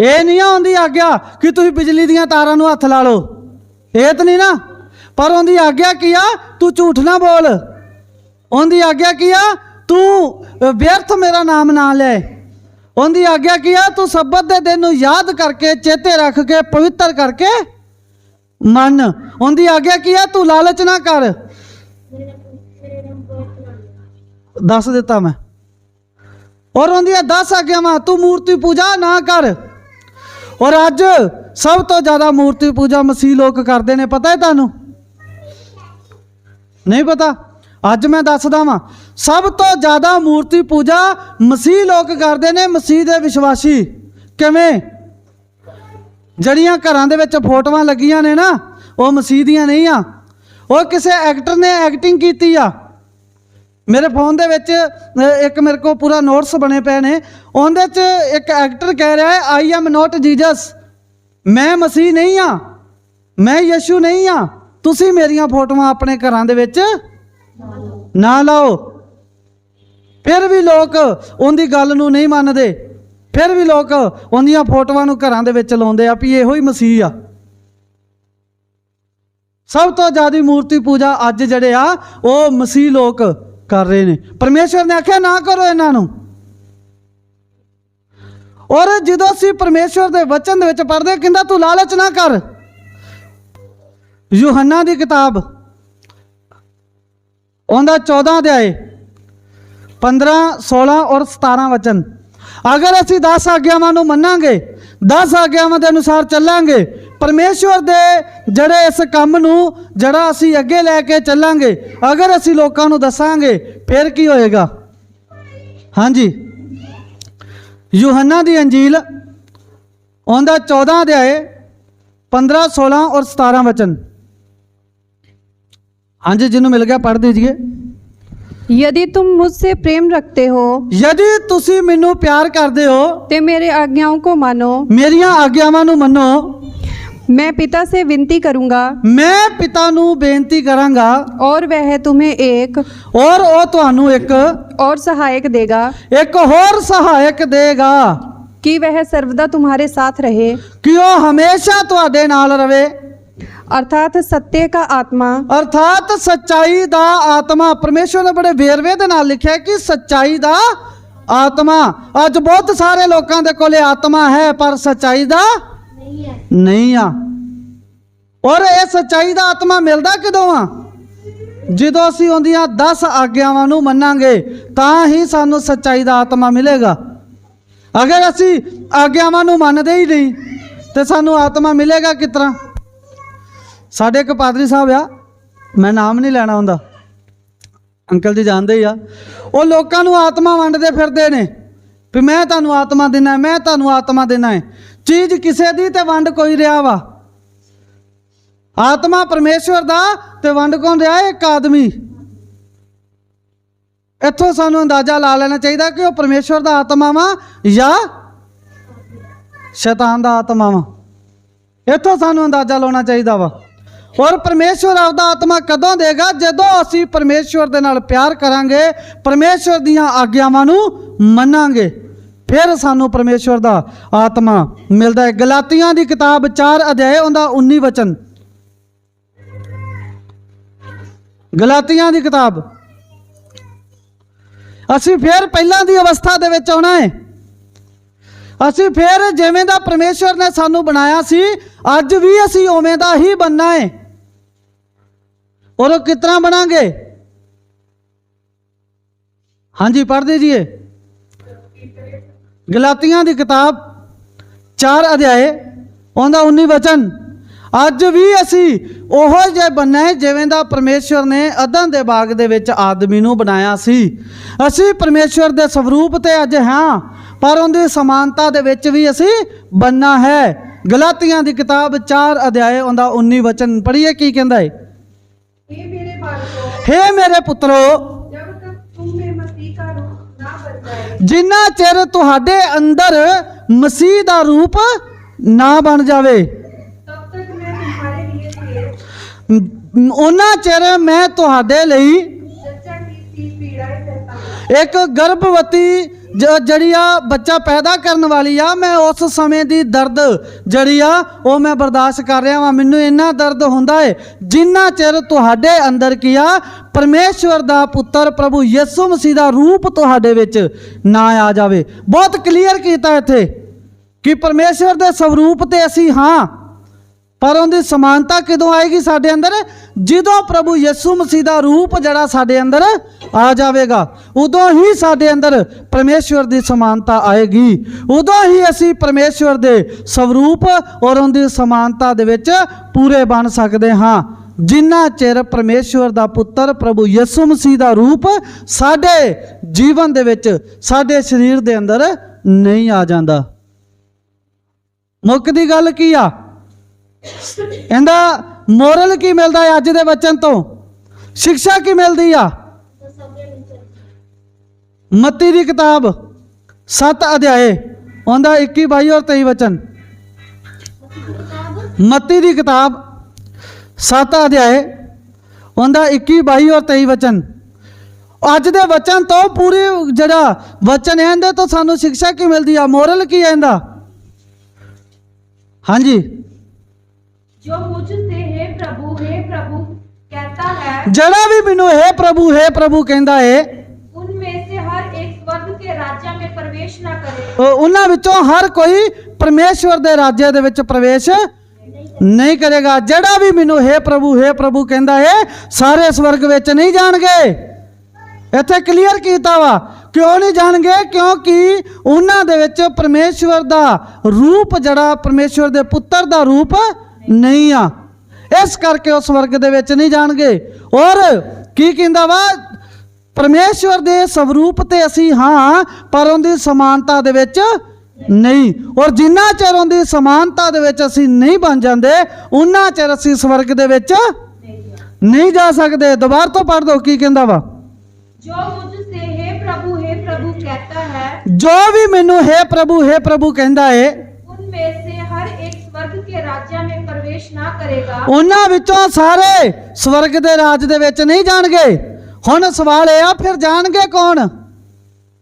ये नहीं आउंदी आग्या कि तुसीं बिजली दीयां तारां नूं हत्थ ला लो, ये तो नहीं ना। पर उनकी आग्या की आ, तू झूठ ना बोल। उनकी आग्या की आ, तू व्यर्थ मेरा नाम ना ले। उनकी आग्या की आ, तू सब्बत दे दिन नूं याद करके चेते रख के पवित्र करके मन। उनकी आग्या की आ, तू लालच ना कर। दस दिता मैं। और उनकी 10 आग्यावां, तू मूर्ति पूजा ना कर। और अज सब तो ज़्यादा मूर्ति पूजा मसीह लोग करते हैं, पता है तुहानू? नहीं पता? ਅੱਜ ਮੈਂ ਦੱਸਦਾ ਵਾਂ, ਸਭ ਤੋਂ ਜ਼ਿਆਦਾ ਮੂਰਤੀ ਪੂਜਾ ਮਸੀਹ ਲੋਕ ਕਰਦੇ ਨੇ, ਮਸੀਹ ਦੇ ਵਿਸ਼ਵਾਸੀ। ਕਿਵੇਂ? ਜਿਹੜੀਆਂ ਘਰਾਂ ਦੇ ਵਿੱਚ ਫੋਟੋਆਂ ਲੱਗੀਆਂ ਨੇ ਨਾ, ਉਹ ਮਸੀਹ ਦੀਆਂ ਨਹੀਂ ਆ, ਉਹ ਕਿਸੇ ਐਕਟਰ ਨੇ ਐਕਟਿੰਗ ਕੀਤੀ ਆ। ਮੇਰੇ ਫੋਨ ਦੇ ਵਿੱਚ ਇੱਕ ਮੇਰੇ ਕੋਲ ਪੂਰਾ ਨੋਟਸ ਬਣੇ ਪਏ ਨੇ, ਉਹਦੇ 'ਚ ਇੱਕ ਐਕਟਰ ਕਹਿ ਰਿਹਾ ਹੈ, ਆਈ ਐਮ ਨੋਟ ਜੀਸਸ, ਮੈਂ ਮਸੀਹ ਨਹੀਂ ਆ, ਮੈਂ ਯਿਸੂ ਨਹੀਂ ਆ, ਤੁਸੀਂ ਮੇਰੀਆਂ ਫੋਟੋਆਂ ਆਪਣੇ ਘਰਾਂ ਦੇ ਵਿੱਚ ਨਾ ਲਾਓ। ਫਿਰ ਵੀ ਲੋਕ ਉਹਦੀ ਗੱਲ ਨੂੰ ਨਹੀਂ ਮੰਨਦੇ, ਫਿਰ ਵੀ ਲੋਕ ਉਹਦੀਆਂ ਫੋਟੋਆਂ ਨੂੰ ਘਰਾਂ ਦੇ ਵਿੱਚ ਲਾਉਂਦੇ ਆ ਵੀ ਇਹੋ ਹੀ ਮਸੀਹ ਆ। ਸਭ ਤੋਂ ਜ਼ਿਆਦਾ ਮੂਰਤੀ ਪੂਜਾ ਅੱਜ ਜਿਹੜੇ ਆ ਉਹ ਮਸੀਹ ਲੋਕ ਕਰ ਰਹੇ ਨੇ। ਪਰਮੇਸ਼ਵਰ ਨੇ ਆਖਿਆ ਨਾ ਕਰੋ ਇਹਨਾਂ ਨੂੰ। ਔਰ ਜਦੋਂ ਅਸੀਂ ਪਰਮੇਸ਼ਵਰ ਦੇ ਵਚਨ ਦੇ ਵਿੱਚ ਪੜ੍ਹਦੇ, ਕਹਿੰਦਾ ਤੂੰ ਲਾਲਚ ਨਾ ਕਰ। ਯੂਹੰਨਾ ਦੀ ਕਿਤਾਬ ਉਹਦਾ 14 ਅਧਿਆਏ 15, 16 ਔਰ 17 ਵਚਨ, ਅਗਰ ਅਸੀਂ 10 ਆਗਿਆਵਾਂ ਨੂੰ ਮੰਨਾਂਗੇ, 10 ਆਗਿਆਵਾਂ ਦੇ ਅਨੁਸਾਰ ਚੱਲਾਂਗੇ, ਪਰਮੇਸ਼ਵਰ ਦੇ ਜਿਹੜੇ ਇਸ ਕੰਮ ਨੂੰ ਜਿਹੜਾ ਅਸੀਂ ਅੱਗੇ ਲੈ ਕੇ ਚੱਲਾਂਗੇ, ਅਗਰ ਅਸੀਂ ਲੋਕਾਂ ਨੂੰ ਦੱਸਾਂਗੇ, ਫਿਰ ਕੀ ਹੋਏਗਾ? ਹਾਂਜੀ, ਯੂਹੰਨਾ ਦੀ ਅੰਜੀਲ ਉਹਦਾ 14 ਅਧਿਆਏ 15, 16 ਔਰ 17 वचन। हाँ जी, जिन्होंने मिल गया पढ़ दीजिए। यदि तुम मुझसे प्रेम रखते हो, यदि तुसी मैनू प्यार करदे हो, ते मेरे आज्ञाओं को मानो, मेरियां आग्यावां नू मनो, मैं पिता से विनती करूंगा, मैं पिता नू बेनती करांगा, और वह तुम्हें एक और ओ तुहानू एक और सहायक देगा, एक होर सहायक देगा, कि वह सर्वदा तुम्हारे साथ रहे, कि ओ हमेशा तुहाडे नाल रवे, अर्थात सत्य का आत्मा, अर्थात सच्चाई दा आत्मा। परमेश्वर ने बड़े वेरवे दे नाल लिखा है कि सच्चाई दा आत्मा। अज बहुत सारे लोगों दे कोले आत्मा है पर सच्चाई दा नहीं आ। और ये सच्चाई दा आत्मा मिलदा किदों आ? ਜਦੋਂ ਅਸੀਂ ਉਹਦੀਆਂ 10 ਆਗਿਆਵਾਂ ਨੂੰ ਮੰਨਾਂਗੇ ਤਾਂ ਹੀ ਸਾਨੂੰ ਸੱਚਾਈ ਦਾ ਆਤਮਾ ਮਿਲੇਗਾ। ਅਗਰ ਅਸੀਂ ਆਗਿਆਵਾਂ ਨੂੰ ਮੰਨਦੇ ਹੀ ਨਹੀਂ ਤੇ ਸਾਨੂੰ ਆਤਮਾ ਮਿਲੇਗਾ ਕਿਸ ਤਰ੍ਹਾਂ? ਸਾਡੇ ਇੱਕ ਪਾਦਰੀ ਸਾਹਿਬ ਆ, ਮੈਂ ਨਾਮ ਨਹੀਂ ਲੈਣਾ ਹੁੰਦਾ, ਅੰਕਲ ਜੀ ਜਾਣਦੇ ਹੀ ਆ, ਉਹ ਲੋਕਾਂ ਨੂੰ ਆਤਮਾ ਵੰਡਦੇ ਫਿਰਦੇ ਨੇ ਵੀ ਮੈਂ ਤੁਹਾਨੂੰ ਆਤਮਾ ਦੇਣਾ, ਮੈਂ ਤੁਹਾਨੂੰ ਆਤਮਾ ਦੇਣਾ ਹੈ। ਚੀਜ਼ ਕਿਸੇ ਦੀ ਤੇ ਵੰਡ ਕੋਈ ਰਿਹਾ ਵਾ। आत्मा परमेश्वर दा ते वंड कौन रहा है? एक आदमी। इत्थों सानू अंदाजा ला लेना चाहिए कि वह परमेश्वर दा आत्मा वा या शैतान दा आत्मा वा। इत्थों सानू अंदाजा लाना चाहिए वा। और परमेश्वर आपदा आत्मा कदों देगा? जदों असी परमेश्वर दे नाल प्यार करांगे, परमेश्वर दियां आग्यावां नू मनांगे, फिर सानू परमेश्वर दा आत्मा मिलदा है। गलातियां दी किताब 4 अध्याय उहदा 19 वचन। गलातियां दी किताब। असी फिर पहलां दी अवस्था दे विच आउणा है। असी फिर जिवें दा परमेश्वर ने सानू बनाया सी, अज भी असी उवें दा ही बनना है। और किस तरह बनांगे? हाँ जी, पढ़ दीजिए। गलातियां दी किताब 4 अध्याय उहदा 19 वचन। अज भी असी ओहो जे बनना है जिवें दा परमेश्वर ने अदन दे बाग दे विच आदमी नू बनाया सी। असी परमेश्वर दे स्वरूप ते अज हाँ, पर उहदी समानता दे विच भी असी बनना है। गलातियां दी किताब 4 अध्याय उहदा 19 वचन पढ़िए की कहंदा है? हे मेरे पुत्रो, जिन्ना चिर तुहाडे अंदर मसीह दा रूप ना बन जावे, उन्ना चिर मैं तुहाडे लई एक गर्भवती जड़ी आ बच्चा पैदा करने वाली आ, मैं उस समय दी दर्द जड़ी आ वो मैं बर्दाश्त कर रहा वा। मैनू इन्ना दर्द हुंदा है जिन्ना चिर तुहाडे अंदर किया परमेश्वर दा पुत्र प्रभु यीशु मसीह दा रूप तुहाडे विच ना आ जावे। बहुत क्लीयर कीता इत्थे कि परमेश्वर दे स्वरूप ते असी हाँ, पर उनकी समानता कदों आएगी साडे अंदर? जदों प्रभु यीशु मसीह दा रूप जड़ा साडे अंदर आ जाएगा, उदों ही साडे अंदर परमेश्वर दी समानता आएगी। उदों ही असी परमेश्वर दे स्वरूप और उनकी समानता दे विच पूरे बन सकते हाँ। ਜਿੰਨਾ ਚਿਰ ਪਰਮੇਸ਼ਵਰ ਦਾ ਪੁੱਤਰ ਪ੍ਰਭੂ ਯਿਸੂ ਮਸੀਹ ਦਾ ਰੂਪ ਸਾਡੇ ਜੀਵਨ ਦੇ ਵਿੱਚ, ਸਾਡੇ ਸਰੀਰ ਦੇ ਅੰਦਰ ਨਹੀਂ ਆ ਜਾਂਦਾ। ਮੁੱਖ ਦੀ ਗੱਲ ਕੀ ਆ? ਇਹਦਾ ਮੋਰਲ ਕੀ ਮਿਲਦਾ ਹੈ? ਅੱਜ ਦੇ ਵਚਨ ਤੋਂ ਸਿੱਖਿਆ ਕੀ ਮਿਲਦੀ ਆ? ਮੱਤੀ ਦੀ ਕਿਤਾਬ 7 ਅਧਿਆਏ ਉਹਦਾ 21, 22 ਔਰ 23 ਵਚਨ। ਮੱਤੀ ਦੀ ਕਿਤਾਬ 7 ਅਧਿਆਏ ਉਹਦਾ 21, 22 ਔਰ 23 ਵਚਨ। ਅੱਜ ਦੇ ਵਚਨ ਤੋਂ ਪੂਰੀ ਜਿਹੜਾ ਵਚਨ ਹੈ ਇਹਦੇ ਤੋਂ ਸਾਨੂੰ ਸਿੱਖਿਆ ਕੀ ਮਿਲਦੀ ਆ? ਮੋਰਲ ਕੀ ਹੈ ਇਹਦਾ? ਹਾਂਜੀ। जो मुझसे हे प्रभु कहता है, ਜਿਹੜਾ ਵੀ ਮੈਨੂੰ ਹੈ ਪ੍ਰਭੂ ਕਹਿੰਦਾ ਹੈ, उनमें से हर एक स्वर्ग के राज्य में प्रवेश न करे। ਉਹਨਾਂ ਵਿੱਚੋਂ ਹਰ ਕੋਈ ਪਰਮੇਸ਼ਵਰ ਦੇ ਰਾਜ ਦੇ ਵਿੱਚ ਪ੍ਰਵੇਸ਼ ਨਹੀਂ ਕਰੇਗਾ। ਜਿਹੜਾ ਵੀ ਮੈਨੂੰ ਹੈ ਪ੍ਰਭੂ ਕਹਿੰਦਾ ਹੈ, ਸਾਰੇ ਸਵਰਗ ਵਿੱਚ ਨਹੀਂ ਜਾਣਗੇ। ਇੱਥੇ ਕਲੀਅਰ ਕੀਤਾ ਵਾ, ਕਿਉਂ ਨਹੀਂ ਜਾਣਗੇ? ਕਿਉਂਕਿ ਉਹਨਾਂ ਦੇ ਵਿੱਚ ਪਰਮੇਸ਼ਵਰ ਦਾ ਰੂਪ, ਜਿਹੜਾ ਪਰਮੇਸ਼ਵਰ ਦੇ ਪੁੱਤਰ ਦਾ ਰੂਪ ਨਹੀਂ ਆ, ਇਸ ਕਰਕੇ ਉਹ ਸਵਰਗ ਦੇ ਵਿੱਚ ਨਹੀਂ ਜਾਣਗੇ। ਔਰ ਕੀ ਕਹਿੰਦਾ ਵਾ? ਪਰਮੇਸ਼ਵਰ ਦੇ ਸਵਰੂਪ ਤੇ ਅਸੀਂ ਹਾਂ, ਪਰ ਉਹਦੀ ਸਮਾਨਤਾ ਦੇ ਵਿੱਚ ਨਹੀਂ। ਔਰ ਜਿੰਨਾ ਚਿਰ ਉਹਦੀ ਸਮਾਨਤਾ ਦੇ ਵਿੱਚ ਅਸੀਂ ਨਹੀਂ ਬਣ ਜਾਂਦੇ, ਉਹਨਾਂ ਚਿਰ ਅਸੀਂ ਸਵਰਗ ਦੇ ਵਿੱਚ ਨਹੀਂ ਜਾ ਸਕਦੇ। ਦੁਬਾਰਾ ਤੋਂ ਪੜ੍ਹ ਦੋ, ਕੀ ਕਹਿੰਦਾ ਵਾ? जो मुझसे हे प्रभु कहता है, ਜੋ ਵੀ ਮੈਨੂੰ ਹੈ ਪ੍ਰਭੂ ਕਹਿੰਦਾ ਹੈ, उनमें से हर एक स्वर्ग के राज्य में प्रवेश ना करेगा। ਉਹਨਾਂ ਵਿੱਚੋਂ ਸਾਰੇ ਸਵਰਗ ਦੇ ਰਾਜ ਦੇ ਵਿੱਚ ਨਹੀਂ ਜਾਣਗੇ। ਹੁਣ ਸਵਾਲ ਇਹ ਆ, ਫਿਰ ਜਾਣਗੇ ਕੌਣ?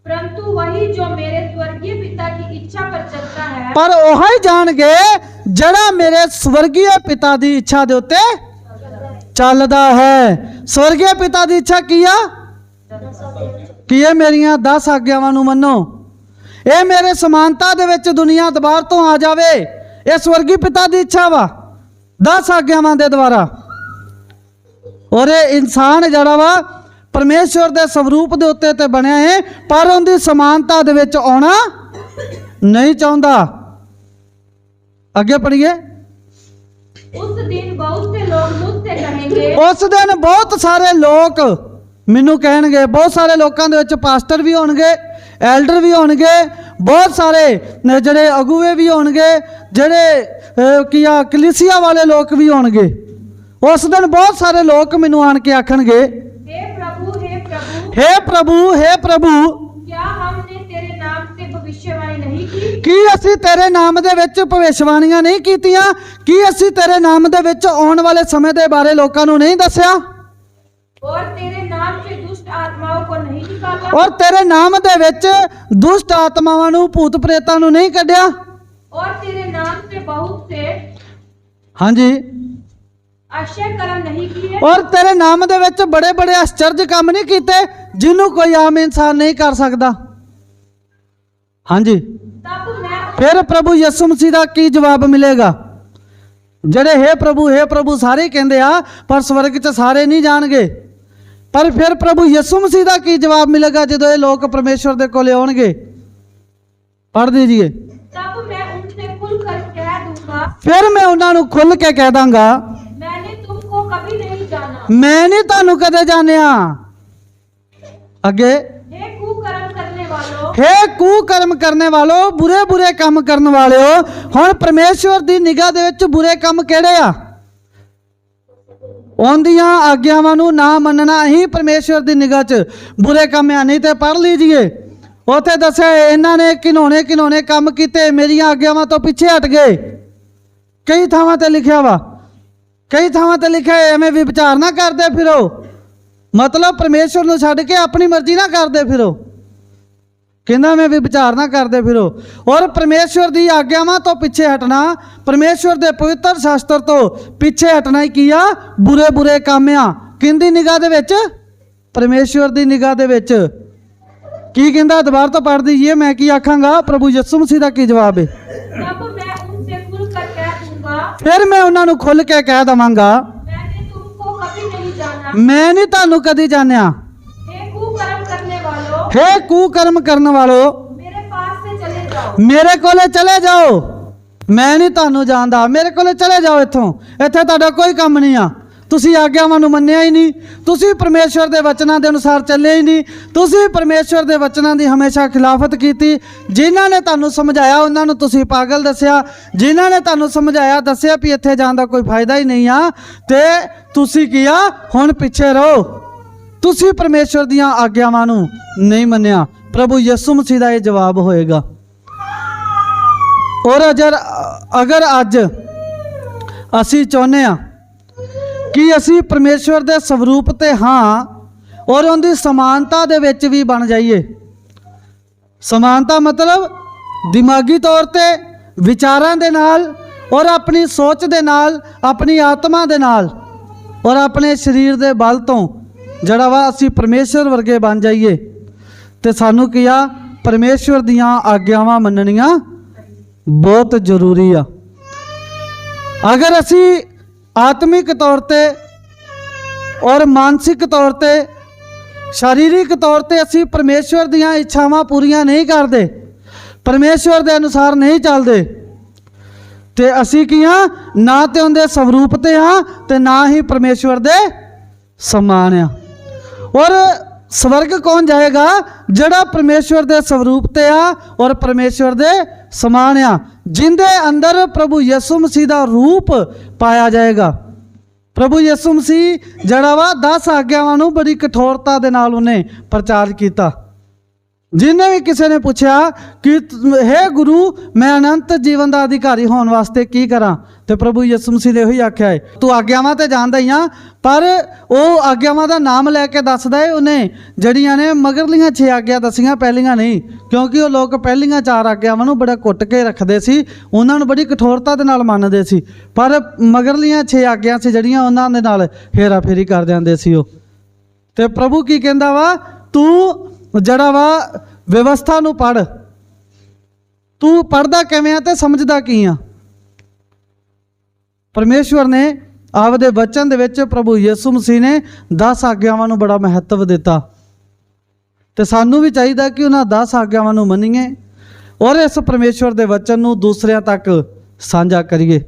परंतु वही जो मेरे स्वर्गीय पिता की इच्छा पर चलता है। ਪਰ ਉਹ ਹੀ ਜਾਣਗੇ ਜਿਹੜਾ ਮੇਰੇ ਸਵਰਗੀ ਪਿਤਾ ਦੀ ਇੱਛਾ ਦੇ ਉੱਤੇ ਚੱਲਦਾ ਹੈ। ਸਵਰਗੀ ਪਿਤਾ ਦੀ ਇੱਛਾ ਕੀ ਆ? ਕਿ ਇਹ ਮੇਰੀਆਂ 10 ਆਗਿਆਵਾਂ ਨੂੰ ਮੰਨੋ। ਇਹ ਮੇਰੇ ਸਮਾਨਤਾ ਦੇ ਵਿੱਚ ਦੁਨੀਆ ਦੁਬਾਰ ਤੋਂ ਆ ਜਾਵੇ। ਇਹ ਸਵਰਗੀ ਪਿਤਾ ਦੀ ਇੱਛਾ ਵਾ 10 ਆਗਿਆਵਾਂ ਦੇ ਦੁਆਰਾ। ਔਰ ਇਹ ਇਨਸਾਨ ਜਿਹੜਾ ਵਾ ਪਰਮੇਸ਼ਵਰ ਦੇ ਸਵਰੂਪ ਦੇ ਉੱਤੇ ਤੇ ਬਣਿਆ ਹੈ, ਪਰ ਉਹਦੀ ਸਮਾਨਤਾ ਦੇ ਵਿੱਚ ਆਉਣਾ ਨਹੀਂ ਚਾਹੁੰਦਾ। ਅੱਗੇ ਪੜ੍ਹੀਏ। उस दिन बहुत से लोग मुझसे कहेंगे। ਉਸ ਦਿਨ ਬਹੁਤ ਸਾਰੇ ਲੋਕ ਮੈਨੂੰ ਕਹਿਣਗੇ। ਬਹੁਤ ਸਾਰੇ ਲੋਕਾਂ ਦੇ ਵਿੱਚ ਪਾਸਟਰ ਵੀ ਹੋਣਗੇ, ਐਲਡਰ ਵੀ ਹੋਣਗੇ, ਬਹੁਤ ਸਾਰੇ ਜਿਹੜੇ ਅਗੂਵੇ ਵੀ ਹੋਣਗੇ, ਜਿਹੜੇ ਕੀ ਆ ਕਲੀਸਿਆ ਵਾਲੇ ਲੋਕ ਵੀ ਹੋਣਗੇ। ਉਸ ਦਿਨ ਬਹੁਤ ਸਾਰੇ ਲੋਕ ਮੈਨੂੰ ਆਣ ਕੇ ਆਖਣਗੇ, हे प्रभु क्या हमने तेरे नाम से भविष्यवाणी नहीं की? ਕੀ ਅਸੀਂ ਤੇਰੇ ਨਾਮ ਦੇ ਵਿੱਚ ਭਵਿੱਖਬਾਣੀਆਂ ਨਹੀਂ ਕੀਤੀਆਂ? ਕੀ ਅਸੀਂ ਤੇਰੇ ਨਾਮ ਦੇ ਵਿੱਚ ਆਉਣ ਵਾਲੇ ਸਮੇਂ ਦੇ ਬਾਰੇ ਲੋਕਾਂ ਨੂੰ ਨਹੀਂ ਦੱਸਿਆ? और तेरे नाम से दुष्ट आत्माओं को नहीं निकाला? ਔਰ ਤੇਰੇ ਨਾਮ ਦੇ ਵਿੱਚ ਦੁਸ਼ਟ ਆਤਮਾਵਾਂ ਨੂੰ, ਭੂਤ ਪ੍ਰੇਤਾਂ ਨੂੰ ਨਹੀਂ ਕੱਢਿਆ? और तेरे नाम से बहुत से ਹਾਂਜੀ। आश्चर्य कर्म नहीं किए? ਔਰ ਤੇਰੇ ਨਾਮ ਦੇ ਵਿੱਚ ਬੜੇ ਬੜੇ ਆਸ਼ਚਰਜ ਕੰਮ ਨਹੀਂ ਕੀਤੇ ਜਿਹਨੂੰ ਕੋਈ ਆਮ ਇਨਸਾਨ ਨਹੀਂ ਕਰ ਸਕਦਾ। ਹਾਂਜੀ। तब मैं ਫਿਰ ਪ੍ਰਭੂ ਯਿਸੂ ਮਸੀਹ ਦਾ ਕੀ ਜਵਾਬ ਮਿਲੇਗਾ? ਜਿਹੜੇ ਹੈ ਪ੍ਰਭੂ ਸਾਰੇ ਹੀ ਕਹਿੰਦੇ ਆ, ਪਰ ਸਵਰਗ 'ਚ ਸਾਰੇ ਨਹੀਂ ਜਾਣਗੇ। ਪਰ ਫਿਰ ਪ੍ਰਭੂ ਯਿਸੂ ਮਸੀਹ ਦਾ ਕੀ ਜਵਾਬ ਮਿਲੇਗਾ ਜਦੋਂ ਇਹ ਲੋਕ ਪਰਮੇਸ਼ਵਰ ਦੇ ਕੋਲੇ ਆਉਣਗੇ? ਪੜ੍ਹ ਦੀजिए। तब मैं उनसे खुलकर कह दूंगा, ਫਿਰ ਮੈਂ ਉਹਨਾਂ ਨੂੰ ਖੁੱਲ ਕੇ ਕਹਿ ਦਾਂਗਾ, मैंने तुमको कभी नहीं जाना। ਮੈਂ ਨਹੀਂ ਤੁਹਾਨੂੰ ਕਦੇ ਜਾਣਿਆ। ਅੱਗੇ, हे कुकर्म करने वालों, हे ਕੁਕਰਮ ਕਰਨੇ ਵਾਲੋ, ਬੁਰੇ ਬੁਰੇ ਕੰਮ ਕਰਨ ਵਾਲਿਓ। ਹੁਣ ਪਰਮੇਸ਼ਵਰ ਦੀ ਨਿਗਾਹ ਦੇ ਵਿੱਚ ਬੁਰੇ ਕੰਮ ਕਿਹੜੇ ਆ? ਉਹਦੀਆਂ ਆਗਿਆਵਾਂ ਨੂੰ ਨਾ ਮੰਨਣਾ ਹੀ ਪਰਮੇਸ਼ਵਰ ਦੀ ਨਿਗਾਹ 'ਚ ਬੁਰੇ ਕੰਮ ਆ। ਨਹੀਂ ਤੇ ਪੜ੍ਹ ਲੀजिए, ਉੱਥੇ ਦੱਸਿਆ ਇਹਨਾਂ ਨੇ ਕਿਨੋਨੇ ਕੰਮ ਕੀਤੇ, ਮੇਰੀਆਂ ਆਗਿਆਵਾਂ ਤੋਂ ਪਿੱਛੇ ਹਟ ਗਏ। ਕਈ ਥਾਵਾਂ ਤੇ ਲਿਖਿਆ ਵਾ, ਕਈ ਥਾਵਾਂ ਤੇ ਲਿਖਿਆ ਐਵੇਂ ਵੀ ਵਿਚਾਰ ਨਾ ਕਰਦੇ ਫਿਰੋ। ਮਤਲਬ ਪਰਮੇਸ਼ਵਰ ਨੂੰ ਛੱਡ ਕੇ ਆਪਣੀ ਮਰਜ਼ੀ ਨਾ ਕਰਦੇ ਫਿਰੋ। ਕਹਿੰਦਾ ਮੈਂ ਵੀ ਵਿਚਾਰ ਨਾ ਕਰਦੇ ਫਿਰੋ। ਔਰ ਪਰਮੇਸ਼ਵਰ ਦੀ ਆਗਿਆਵਾਂ ਤੋਂ ਪਿੱਛੇ ਹਟਣਾ, ਪਰਮੇਸ਼ਵਰ ਦੇ ਪਵਿੱਤਰ ਸ਼ਾਸਤਰ ਤੋਂ ਪਿੱਛੇ ਹਟਣਾ ਹੀ ਕੀ ਆ? ਬੁਰੇ ਬੁਰੇ ਕੰਮ ਆ। ਕਿੰਦੀ ਨਿਗਾਹ ਦੇ ਵਿੱਚ? ਪਰਮੇਸ਼ਵਰ ਦੀ ਨਿਗਾਹ ਦੇ ਵਿੱਚ। ਕੀ ਕਹਿੰਦਾ? ਦੁਬਾਰਾ ਤੋਂ ਪੜ੍ਹ ਦਈਏ, ਮੈਂ ਕੀ ਆਖਾਂਗਾ? ਪ੍ਰਭੂ ਯਿਸੂ ਮਸੀਹ ਦਾ ਕੀ ਜਵਾਬ ਹੈ? तब मैं उनसे खुलकर कह दूंगा, ਫਿਰ ਮੈਂ ਉਹਨਾਂ ਨੂੰ ਖੁੱਲ ਕੇ ਕਹਿ ਦਵਾਂਗਾ, मैंने तुमको कभी नहीं जाना। ਮੈਂ ਨਹੀਂ ਤੁਹਾਨੂੰ ਕਦੀ ਜਾਣਿਆ। हे कुकर्म करने वालों, हे ਕੁਕਰਮ ਕਰਨ ਵਾਲੋ, मेरे पास से चले जाओ। ਮੇਰੇ ਕੋਲੇ ਚਲੇ ਜਾਓ। ਮੈਂ ਨਹੀਂ ਤੁਹਾਨੂੰ ਜਾਣਦਾ, ਮੇਰੇ ਕੋਲੇ ਚਲੇ ਜਾਓ। ਇੱਥੇ ਤੁਹਾਡਾ ਕੋਈ ਕੰਮ ਨਹੀਂ ਆ। ਤੁਸੀਂ ਆਗਿਆਵਾਂ ਨੂੰ ਮੰਨਿਆ ਹੀ ਨਹੀਂ, ਤੁਸੀਂ ਪਰਮੇਸ਼ਵਰ ਦੇ ਵਚਨਾਂ ਦੇ ਅਨੁਸਾਰ ਚੱਲੇ ਹੀ ਨਹੀਂ, ਤੁਸੀਂ ਪਰਮੇਸ਼ਵਰ ਦੇ ਵਚਨਾਂ ਦੀ ਹਮੇਸ਼ਾ ਖਿਲਾਫਤ ਕੀਤੀ। ਜਿਨ੍ਹਾਂ ਨੇ ਤੁਹਾਨੂੰ ਸਮਝਾਇਆ ਉਹਨਾਂ ਨੂੰ ਤੁਸੀਂ ਪਾਗਲ ਦੱਸਿਆ, ਜਿਨ੍ਹਾਂ ਨੇ ਤੁਹਾਨੂੰ ਸਮਝਾਇਆ ਦੱਸਿਆ ਵੀ ਇੱਥੇ ਜਾਣ ਦਾ ਕੋਈ ਫਾਇਦਾ ਹੀ ਨਹੀਂ ਆ, ਤੇ ਤੁਸੀਂ ਕੀ ਆ ਹੁਣ ਪਿੱਛੇ ਰਹੋ। ਤੁਸੀਂ ਪਰਮੇਸ਼ਵਰ ਦੀਆਂ ਆਗਿਆਵਾਂ ਨੂੰ ਨਹੀਂ ਮੰਨਿਆ। ਪ੍ਰਭੂ ਯਿਸੂ ਮਸੀਹ ਦਾ ਇਹ ਜਵਾਬ ਹੋਏਗਾ। ਔਰ ਅਗਰ ਅੱਜ ਅਸੀਂ ਚਾਹੁੰਦੇ ਹਾਂ ਕਿ ਅਸੀਂ ਪਰਮੇਸ਼ਵਰ ਦੇ ਸਵਰੂਪ ਤੇ ਹਾਂ ਔਰ ਉਹਦੀ ਸਮਾਨਤਾ ਦੇ ਵਿੱਚ ਵੀ ਬਣ ਜਾਈਏ। ਸਮਾਨਤਾ ਮਤਲਬ ਦਿਮਾਗੀ ਤੌਰ ਤੇ ਵਿਚਾਰਾਂ ਦੇ ਨਾਲ ਔਰ ਆਪਣੀ ਸੋਚ ਦੇ ਨਾਲ, ਆਪਣੀ ਆਤਮਾ ਦੇ ਨਾਲ ਔਰ ਆਪਣੇ ਸਰੀਰ ਦੇ ਬਲ ਤੋਂ ਜਿਹੜਾ ਵਾ ਅਸੀਂ ਪਰਮੇਸ਼ਵਰ ਵਰਗੇ ਬਣ ਜਾਈਏ, ਤੇ ਸਾਨੂੰ ਕੀ ਆ ਪਰਮੇਸ਼ਵਰ ਦੀਆਂ ਆਗਿਆਵਾਂ ਮੰਨਣੀਆਂ ਬਹੁਤ ਜ਼ਰੂਰੀ ਆ। ਅਗਰ ਅਸੀਂ ਆਤਮਿਕ ਤੌਰ ਤੇ ਔਰ ਮਾਨਸਿਕ ਤੌਰ ਤੇ, ਸਰੀਰਕ ਤੌਰ ਤੇ ਅਸੀਂ ਪਰਮੇਸ਼ਵਰ ਦੀਆਂ ਇੱਛਾਵਾਂ ਪੂਰੀਆਂ ਨਹੀਂ ਕਰਦੇ, ਪਰਮੇਸ਼ਵਰ ਦੇ ਅਨੁਸਾਰ ਨਹੀਂ ਚੱਲਦੇ, ਤੇ ਅਸੀਂ ਕੀ ਹਾਂ ਨਾ ਤੇ ਉਹਦੇ ਸਵਰੂਪ ਤੇ ਹਾਂ ਤੇ ਨਾ ਹੀ ਪਰਮੇਸ਼ਵਰ ਦੇ ਸਮਾਨ ਆ। ਔਰ ਸਵਰਗ ਕੌਣ ਜਾਏਗਾ? ਜਿਹੜਾ ਪਰਮੇਸ਼ਵਰ ਦੇ ਸਵਰੂਪ ਤੇ ਆ ਔਰ ਪਰਮੇਸ਼ਵਰ ਦੇ ਸਮਾਨ ਆ, ਜਿੰਦੇ ਅੰਦਰ ਪ੍ਰਭੂ ਯਿਸੂ ਮਸੀਹ ਦਾ ਰੂਪ ਪਾਇਆ ਜਾਏਗਾ। ਪ੍ਰਭੂ ਯਿਸੂ ਮਸੀਹ ਜਿਹੜਾ ਵਾ 10 ਆਗਿਆਵਾਂ ਨੂੰ ਬੜੀ ਕਠੋਰਤਾ ਦੇ ਨਾਲ ਉਹਨੇ ਪ੍ਰਚਾਰ ਕੀਤਾ। ਜਿੰਨੇ ਵੀ ਕਿਸੇ ਨੇ ਪੁੱਛਿਆ ਕਿ ਹੇ ਗੁਰੂ ਮੈਂ ਅਨੰਤ ਜੀਵਨ ਦਾ ਅਧਿਕਾਰੀ ਹੋਣ ਵਾਸਤੇ ਕੀ ਕਰਾਂ, ਤੇ ਪ੍ਰਭੂ ਯਿਸੂ ਮਸੀਹ ਨੇ ਉਹੀ ਆਖਿਆ ਹੈ ਤੂੰ ਆਗਿਆਵਾਂ ਤੇ ਜਾਣਦਾ ਹੀ ਆ, ਪਰ ਉਹ ਆਗਿਆਵਾਂ ਦਾ ਨਾਮ ਲੈ ਕੇ ਦੱਸਦਾ ਹੈ ਉਹਨੇ ਜਿਹੜੀਆਂ ਨੇ ਮਗਰਲੀਆਂ 6 ਆਗਿਆ ਦੱਸੀਆਂ, ਪਹਿਲੀਆਂ ਨਹੀਂ, ਕਿਉਂਕਿ ਉਹ ਲੋਕ ਪਹਿਲੀਆਂ 4 ਆਗਿਆਵਾਂ ਨੂੰ ਬੜਾ ਕੁੱਟ ਕੇ ਰੱਖਦੇ ਸੀ, ਉਹਨਾਂ ਨੂੰ ਬੜੀ ਕਠੋਰਤਾ ਦੇ ਨਾਲ ਮੰਨਦੇ ਸੀ, ਪਰ ਮਗਰਲੀਆਂ 6 ਆਗਿਆ ਸੀ ਜਿਹੜੀਆਂ ਉਹਨਾਂ ਦੇ ਨਾਲ ਹੇਰਾ ਫੇਰੀ ਕਰ ਜਾਂਦੇ ਸੀ ਉਹ। ਤੇ ਪ੍ਰਭੂ ਕੀ ਕਹਿੰਦਾ ਵਾ, ਤੂੰ ਜਿਹੜਾ ਵਾ ਵਿਵਸਥਾ ਨੂੰ ਪੜ੍ਹ, ਤੂੰ ਪੜ੍ਹਦਾ ਕਿਵੇਂ ਆ ਤੇ ਸਮਝਦਾ ਕੀ ਆ। ਪਰਮੇਸ਼ਵਰ ਨੇ ਆਪਦੇ ਬਚਨ ਦੇ ਵਿੱਚ ਪ੍ਰਭੂ ਯਿਸੂ ਮਸੀਹ ਨੇ 10 ਆਗਿਆਵਾਂ ਨੂੰ ਬੜਾ ਮਹੱਤਵ ਦਿੱਤਾ, ਤੇ ਸਾਨੂੰ ਵੀ ਚਾਹੀਦਾ ਕਿ ਉਹਨਾਂ 10 ਆਗਿਆਵਾਂ ਨੂੰ ਮੰਨੀਏ ਔਰ ਇਸ ਪਰਮੇਸ਼ਵਰ ਦੇ ਵਚਨ ਨੂੰ ਦੂਸਰਿਆਂ ਤੱਕ ਸਾਂਝਾ ਕਰੀਏ।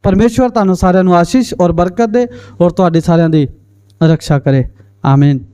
ਪਰਮੇਸ਼ਵਰ ਤੁਹਾਨੂੰ ਸਾਰਿਆਂ ਨੂੰ ਆਸ਼ੀਸ਼ ਔਰ ਬਰਕਤ ਦੇ ਔਰ ਤੁਹਾਡੀ ਸਾਰਿਆਂ ਦੀ ਰੱਖਿਆ ਕਰੇ। ਆਮੀਨ।